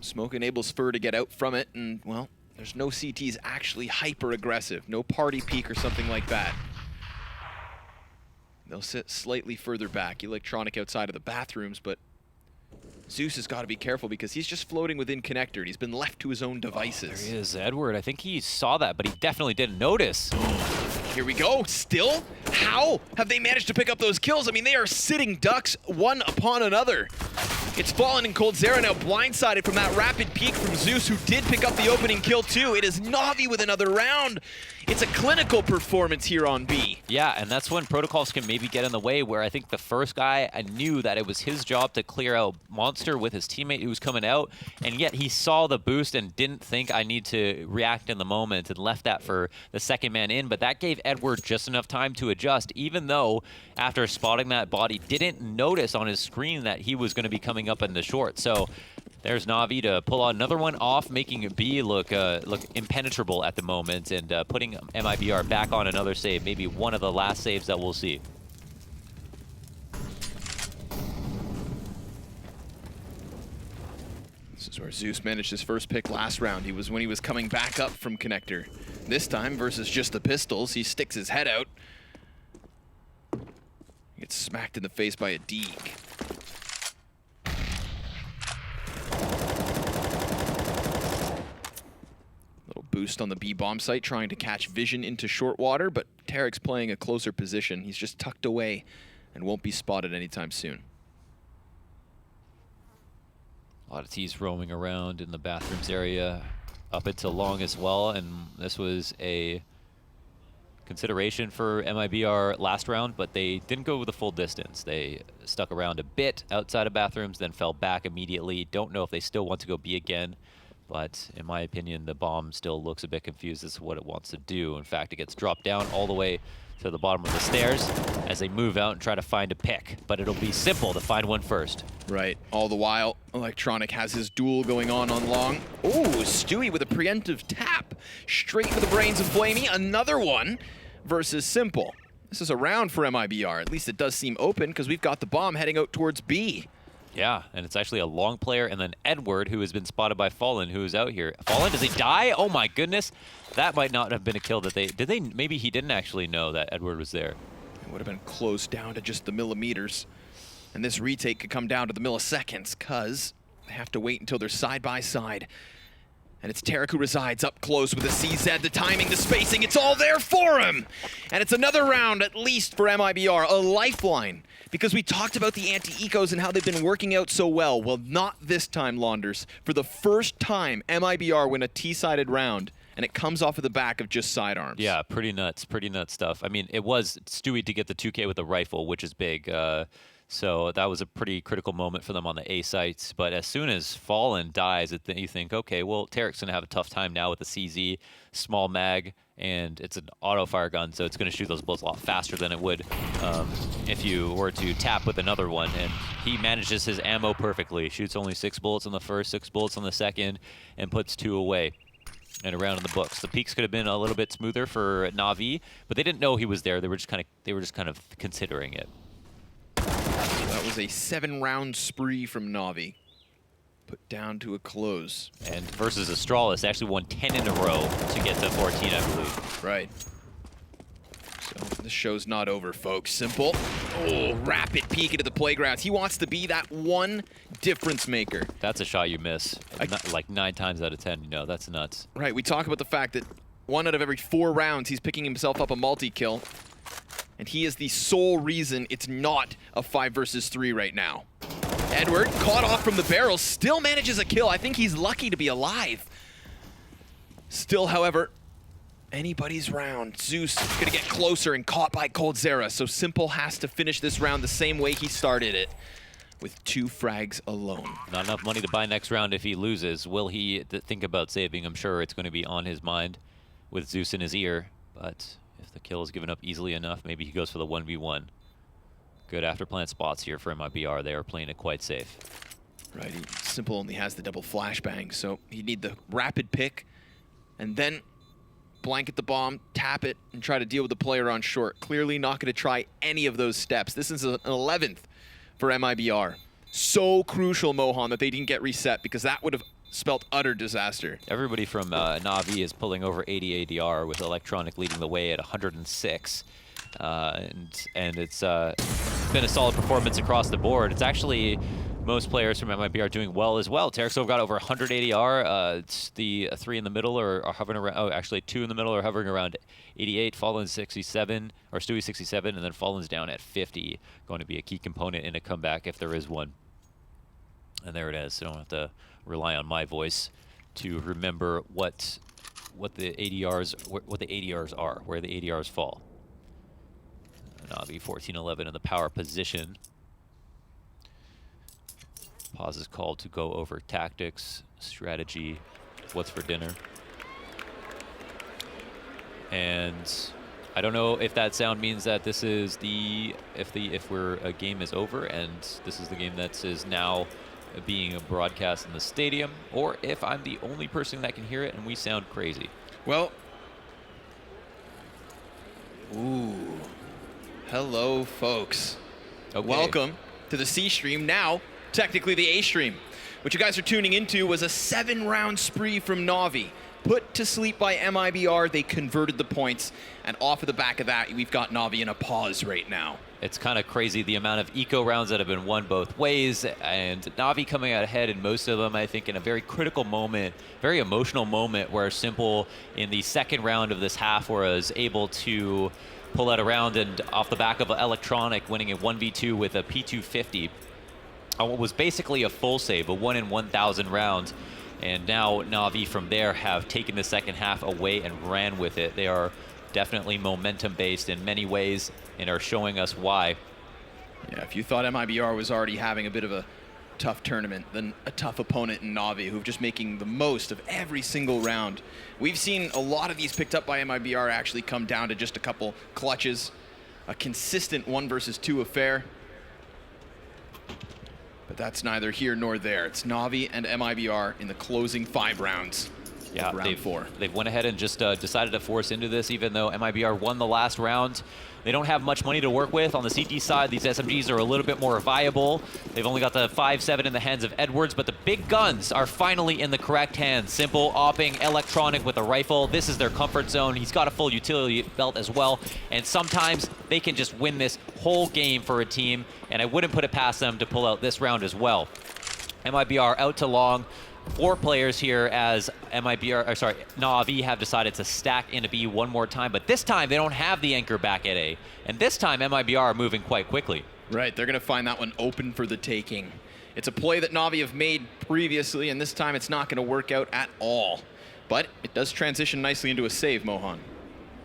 Smoke enables Fur to get out from it, and, well, there's no CTs actually hyper-aggressive. No party peek or something like that. They'll sit slightly further back. Electronic outside of the bathrooms, but Zeus has got to be careful because he's just floating within connector. He's been left to his own devices. There he is, Edward. I think he saw that, but he definitely didn't notice. Here we go. Still? How have they managed to pick up those kills? I mean, they are sitting ducks one upon another. It's Fallen and coldzera now blindsided from that rapid peek from Zeus, who did pick up the opening kill too. It is NaVi with another round. It's a clinical performance here on B. Yeah, and that's when protocols can maybe get in the way, where I think the first guy knew that it was his job to clear out Monster with his teammate who was coming out, and yet he saw the boost and didn't think I need to react in the moment and left that for the second man in. But that gave Edward just enough time to adjust, even though after spotting that body, didn't notice on his screen that he was going to be coming up in the short. So there's NaVi to pull another one off, making B look impenetrable at the moment, and putting MiBR back on another save, maybe one of the last saves that we'll see. This is where Zeus managed his first pick last round. He was when he was coming back up from connector. This time versus just the pistols, he sticks his head out. He gets smacked in the face by a deke. Little boost on the B bomb site, trying to catch vision into short water, but Tarek's playing a closer position. He's just tucked away and won't be spotted anytime soon. A lot of T's roaming around in the bathrooms area, up into long as well, and this was a consideration for MiBR last round, but they didn't go the full distance. They stuck around a bit outside of bathrooms, then fell back immediately. Don't know if they still want to go B again, but in my opinion, the bomb still looks a bit confused as to what it wants to do. In fact, it gets dropped down all the way to the bottom of the stairs as they move out and try to find a pick, but it'll be simple to find one first. Right. All the while, Electronic has his duel going on long. Ooh, Stewie with a preemptive tap straight for the brains of Flamey. Another one versus Simple. This is a round for MiBR. At least it does seem open because we've got the bomb heading out towards B. Yeah, and it's actually a long player, and then Edward, who has been spotted by Fallen, who is out here. Fallen, does he die? Oh my goodness. That might not have been a kill that they... Maybe he didn't actually know that Edward was there. It would have been close down to just the millimeters. And this retake could come down to the milliseconds, because they have to wait until they're side by side. And it's Tarek who resides up close with the CZ, the timing, the spacing, it's all there for him! And it's another round, at least, for MiBR, a lifeline. Because we talked about the anti-ecos and how they've been working out so well. Well, not this time, Launders. For the first time, MiBR win a T-sided round, and it comes off of the back of just sidearms. Yeah, pretty nuts stuff. I mean, it was Stewie to get the 2K with a rifle, which is big. So that was a pretty critical moment for them on the A sites. But as soon as Fallen dies, you think, okay, well, Tarek's going to have a tough time now with the CZ, small mag, and it's an auto-fire gun, so it's going to shoot those bullets a lot faster than it would if you were to tap with another one. And he manages his ammo perfectly. Shoots only 6 bullets on the first, 6 bullets on the second, and puts 2 away. And around in the books. The peaks could have been a little bit smoother for NaVi, but they didn't know he was there. They were just kind of considering it. That was a 7-round spree from NaVi. Put down to a close. And versus Astralis, they actually won 10 in a row to get to 14, I believe. Right. So the show's not over, folks. Simple. Oh, rapid peek into the playgrounds. He wants to be that one difference maker. That's a shot you miss. Like 9 times out of 10, you know, that's nuts. Right, we talk about the fact that 1 out of every 4 rounds, he's picking himself up a multi-kill. And he is the sole reason it's not a 5 versus 3 right now. Edward, caught off from the barrel, still manages a kill. I think he's lucky to be alive. Still, however, anybody's round. Zeus gonna get closer and caught by coldzera, so Simple has to finish this round the same way he started it, with 2 frags alone. Not enough money to buy next round if he loses. Will he think about saving? I'm sure it's going to be on his mind with Zeus in his ear. But if the kill is given up easily enough, maybe he goes for the 1v1. Good after plant spots here for MiBR. They are playing it quite safe. Right, Simple only has the double flashbang, so he'd need the rapid pick and then blanket the bomb, tap it, and try to deal with the player on short. Clearly not going to try any of those steps. This is an 11th for MiBR. So crucial, Mohan, that they didn't get reset, because that would have spelt utter disaster. Everybody from NaVi is pulling over 80 ADR, with Electronic leading the way at 106. And it's been a solid performance across the board. It's actually most players from MiBR are doing well as well. Terexov got over 100 ADR. It's the 3 in the middle are hovering around. Oh, actually 2 in the middle are hovering around 88. Fallen's 67, or Stewie 67, and then Fallen's down at 50. Going to be a key component in a comeback if there is one. And there it is. So I don't have to rely on my voice to remember what the ADRs are, where the ADRs fall. NaVi 14-11 in the power position. Pause is called to go over tactics, strategy, what's for dinner. And I don't know if that sound means that this is if a game is over and this is the game that is now being broadcast in the stadium, or if I'm the only person that can hear it and we sound crazy. Well, ooh, hello folks. Okay. Welcome to the C stream, now technically the A stream. What you guys are tuning into was a 7-round spree from NaVi. Put to sleep by MiBR, they converted the points, and off of the back of that, we've got NaVi in a pause right now. It's kind of crazy the amount of eco rounds that have been won both ways, and NaVi coming out ahead in most of them, I think, in a very critical moment, very emotional moment, where Simple in the second round of this half was able to pull out a round, and off the back of Electronic winning a 1v2 with a P250 on what was basically a full save, a 1 in 1,000 round. And now NaVi from there have taken the second half away and ran with it. They are definitely momentum-based in many ways and are showing us why. Yeah, if you thought MiBR was already having a bit of a tough tournament, then a tough opponent in NaVi, who've just making the most of every single round. We've seen a lot of these picked up by MiBR actually come down to just a couple clutches. A consistent 1 versus 2 affair. But that's neither here nor there. It's NaVi and MiBR in the closing 5 rounds. Yeah, round 4. They've went ahead and just decided to force into this, even though MiBR won the last round. They don't have much money to work with. On the CT side, these SMGs are a little bit more viable. They've only got the 5.7 in the hands of Edwards, but the big guns are finally in the correct hands. Simple, opping Electronic with a rifle. This is their comfort zone. He's got a full utility belt as well, and sometimes they can just win this whole game for a team, and I wouldn't put it past them to pull out this round as well. MiBR out to long. 4 players here as NaVi have decided to stack into B one more time, but this time they don't have the anchor back at A. And this time MiBR are moving quite quickly. Right, they're gonna find that one open for the taking. It's a play that NaVi have made previously, and this time it's not gonna work out at all. But it does transition nicely into a save, Mohan.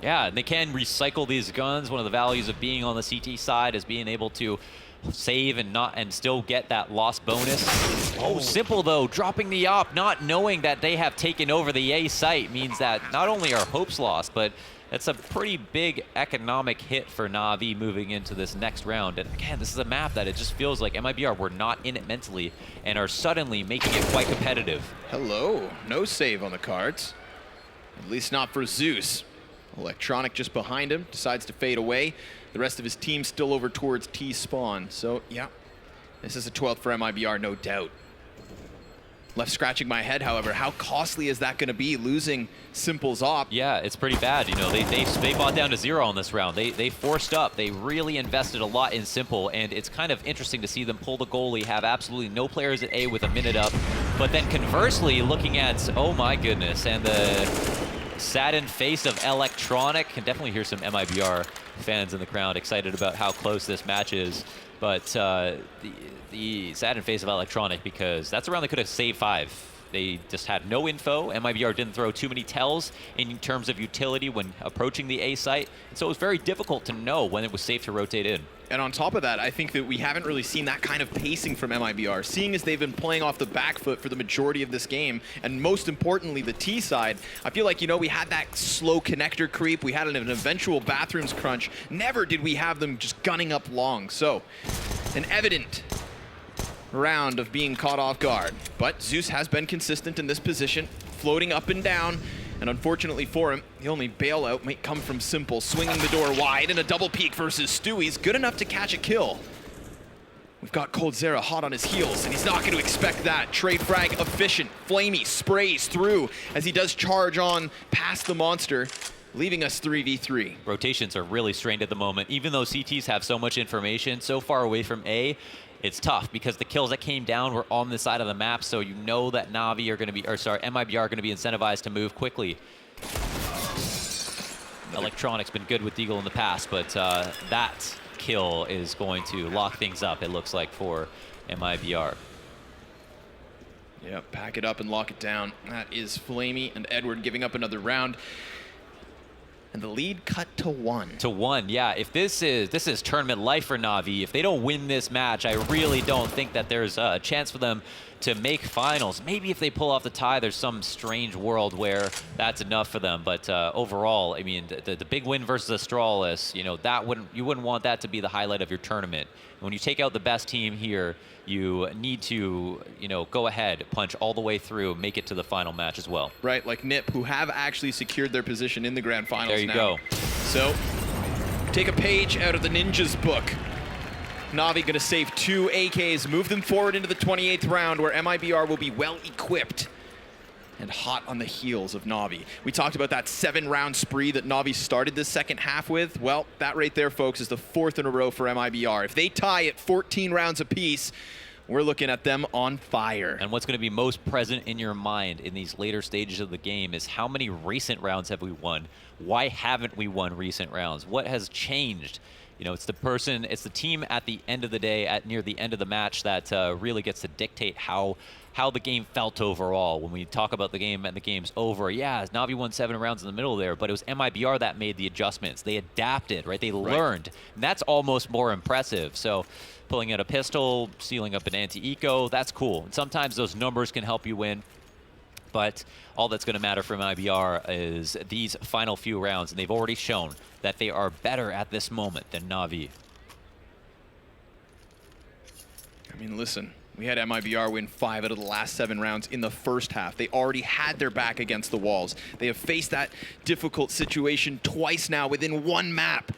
Yeah, and they can recycle these guns. One of the values of being on the CT side is being able to save and still get that lost bonus. Oh, Simple though, dropping the op, not knowing that they have taken over the A site means that not only are hopes lost, but it's a pretty big economic hit for NaVi moving into this next round. And again, this is a map that it just feels like MiBR were not in it mentally and are suddenly making it quite competitive. Hello, no save on the cards. At least not for Zeus. Electronic just behind him, decides to fade away. The rest of his team still over towards T-spawn. So, yeah, this is a 12th for MiBR, no doubt. Left scratching my head, however. How costly is that going to be, losing Simple's op? Yeah, it's pretty bad. You know, they bought down to 0 on this round. They forced up. They really invested a lot in Simple, and it's kind of interesting to see them pull the goalie, have absolutely no players at A with a minute up. But then conversely, looking at, oh my goodness, and the saddened face of Electronic. Can definitely hear some MiBR fans in the crowd excited about how close this match is. But the saddened face of Electronic, because that's a round they could have saved 5. they just had no info. MiBR didn't throw too many tells in terms of utility when approaching the A site. And so it was very difficult to know when it was safe to rotate in. And on top of that, I think that we haven't really seen that kind of pacing from MiBR, seeing as they've been playing off the back foot for the majority of this game, and most importantly, the T side. I feel like, you know, we had that slow connector creep, we had an eventual bathrooms crunch. Never did we have them just gunning up long. So, an evident round of being caught off guard. But Zeus has been consistent in this position, floating up and down. And unfortunately for him, the only bailout might come from Simple, swinging the door wide, and a double peek versus Stewie's good enough to catch a kill. We've got coldzera hot on his heels, and he's not going to expect that. Trade frag efficient. Flamey sprays through as he does charge on past the monster, leaving us 3v3. Rotations are really strained at the moment. Even though CTs have so much information, so far away from A, it's tough because the kills that came down were on the side of the map, so you know that NaVi are going to be, or sorry, MiBR are going to be incentivized to move quickly. Electronic's been good with Deagle in the past, but that kill is going to lock things up, it looks like, for MiBR. Yeah, pack it up and lock it down. That is Flamey and Edward giving up another round. And the lead cut to 1. To 1, yeah. If this is tournament life for NaVi, if they don't win this match, I really don't think that there's a chance for them to make finals. Maybe if they pull off the tie, there's some strange world where that's enough for them. But overall, I mean, the big win versus Astralis, you know, you wouldn't want that to be the highlight of your tournament. When you take out the best team here, you need to, you know, go ahead, punch all the way through, make it to the final match as well. Right, like NiP, who have actually secured their position in the grand finals now. There you go. So, take a page out of the Ninja's book. NaVi going to save 2 AKs, move them forward into the 28th round, where MiBR will be well equipped and hot on the heels of NaVi. We talked about that 7-round spree that NaVi started this second half with. Well, that right there, folks, is the 4th in a row for MiBR. If they tie at 14 rounds apiece, we're looking at them on fire. And what's going to be most present in your mind in these later stages of the game is how many recent rounds have we won? Why haven't we won recent rounds? What has changed? You know, it's the team at the end of the day, near the end of the match, that really gets to dictate how the game felt overall. When we talk about the game and the game's over, yeah, NaVi won 7 rounds in the middle there, but it was MiBR that made the adjustments. They adapted, right? They learned. And that's almost more impressive. So pulling out a pistol, sealing up an anti-eco, that's cool. And sometimes those numbers can help you win. But all that's going to matter for MiBR is these final few rounds, and they've already shown that they are better at this moment than NaVi. I mean, listen, we had MiBR win 5 out of the last 7 rounds in the first half. They already had their back against the walls. They have faced that difficult situation twice now within 1 map.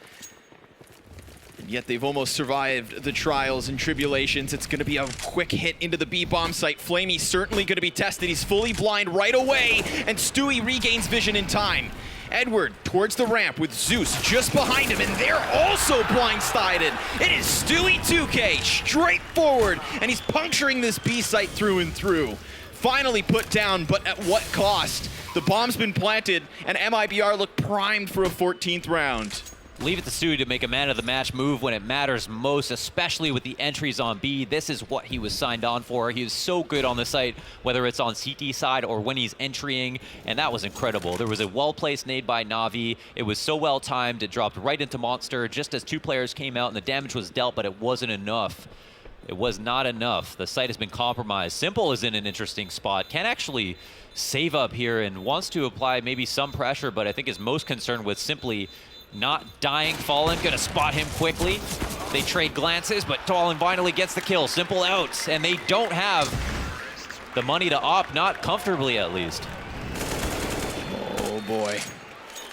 And yet they've almost survived the trials and tribulations. It's going to be a quick hit into the B bomb site. Flamey certainly going to be tested. He's fully blind right away, and Stewie regains vision in time. Edward towards the ramp with Zeus just behind him, and they're also blindsided. It is Stewie 2K straight forward, and he's puncturing this B site through and through. Finally put down, but at what cost? The bomb's been planted, and MiBR look primed for a 14th round. Leave it to Stewie to make a man of the match move when it matters most, especially with the entries on B. This is what he was signed on for. He is so good on the site, whether it's on CT side or when he's entrying, and that was incredible. There was a well-placed nade by NaVi. It was so well-timed, it dropped right into Monster just as 2 players came out and the damage was dealt, but it wasn't enough. It was not enough. The site has been compromised. Simple is in an interesting spot. Can actually save up here and wants to apply maybe some pressure, but I think is most concerned with simply not dying. Fallen gonna spot him quickly. They trade glances, but Fallen finally gets the kill. Simple out, and they don't have the money to opt, not comfortably at least. Oh boy.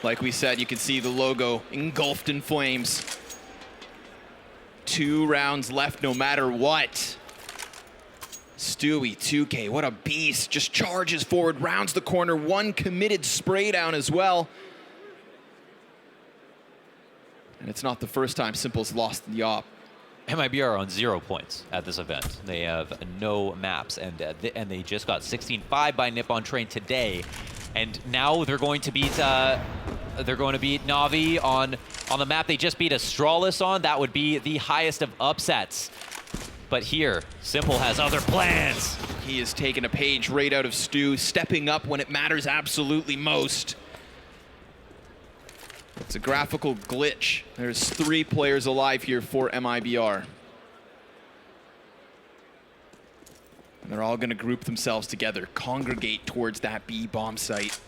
Like we said, you can see the logo engulfed in flames. 2 rounds left no matter what. Stewie 2K, what a beast. Just charges forward, rounds the corner, 1 committed spray down as well. And it's not the first time Simple's lost the op. MiBR are on 0 points at this event. They have no maps, and they just got 16-5 by NiP on Train today. And now they're going to beat NaVi on the map they just beat Astralis on. That would be the highest of upsets. But here, Simple has other plans. He has taken a page right out of Stu, stepping up when it matters absolutely most. It's a graphical glitch. There's 3 players alive here for MiBR. And they're all gonna group themselves together, congregate towards that B bomb site.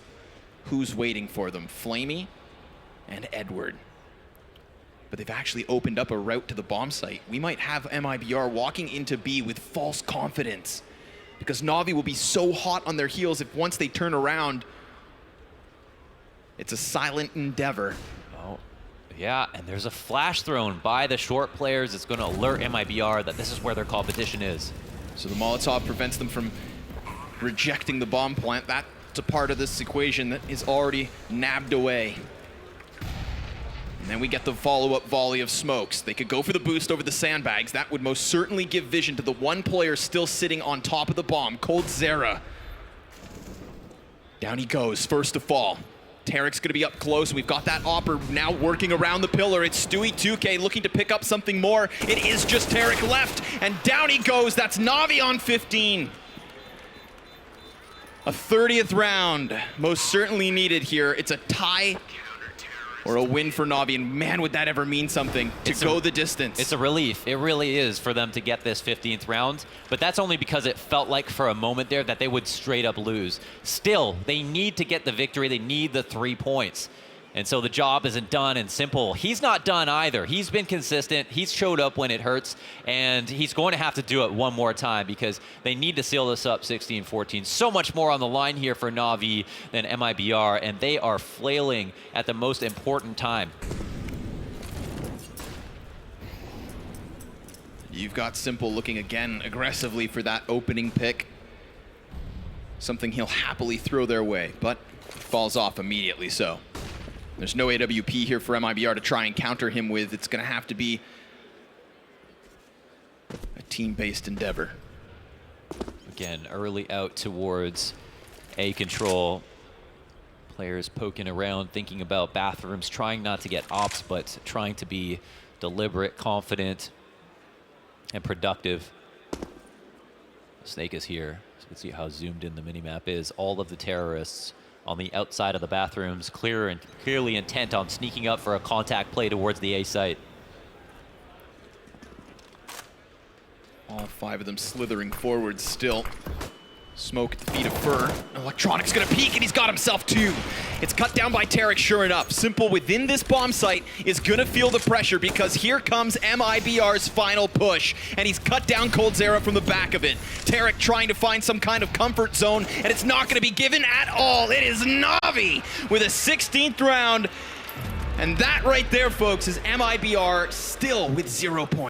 Who's waiting for them? Flamey and Edward. But they've actually opened up a route to the bomb site. We might have MiBR walking into B with false confidence, because NaVi will be so hot on their heels if once they turn around, it's a silent endeavor. Oh, yeah, and there's a flash thrown by the short players. It's going to alert MiBR that this is where their competition is. So the Molotov prevents them from rejecting the bomb plant. That's a part of this equation that is already nabbed away. And then we get the follow-up volley of smokes. They could go for the boost over the sandbags. That would most certainly give vision to the one player still sitting on top of the bomb, coldzera. Down he goes, first to fall. Tarek's gonna be up close. We've got that Opper now working around the pillar. It's Stewie 2K looking to pick up something more. It is just Tarek left, and down he goes. That's NaVi on 15. A 30th round, most certainly needed here. It's a tie or a win for NaVi, and man, would that ever mean something to go the distance. It's a relief. It really is for them to get this 15th round, but that's only because it felt like for a moment there that they would straight up lose. Still, they need to get the victory. They need the 3 points. And so the job isn't done and simple. He's not done either. He's been consistent. He's showed up when it hurts, and he's going to have to do it one more time because they need to seal this up 16-14. So much more on the line here for NaVi than MiBR, and they are flailing at the most important time. You've got Simple looking again aggressively for that opening pick. Something he'll happily throw their way, but falls off immediately so. There's no AWP here for MiBR to try and counter him with. It's going to have to be a team-based endeavor. Again, early out towards A control. Players poking around, thinking about bathrooms, trying not to get ops, but trying to be deliberate, confident, and productive. Snake is here. So you can see how zoomed in the minimap is. All of the terrorists on the outside of the bathrooms, clearly intent on sneaking up for a contact play towards the A site. All 5 of them slithering forward still. Smoke at the feet of Fur. Electronic's gonna peek, and he's got himself 2. It's cut down by Tarek, sure enough. Simple within this bomb site is gonna feel the pressure because here comes MiBR's final push, and he's cut down coldzera from the back of it. Tarek trying to find some kind of comfort zone, and it's not gonna be given at all. It is NaVi with a 16th round, and that right there, folks, is MiBR still with 0 points.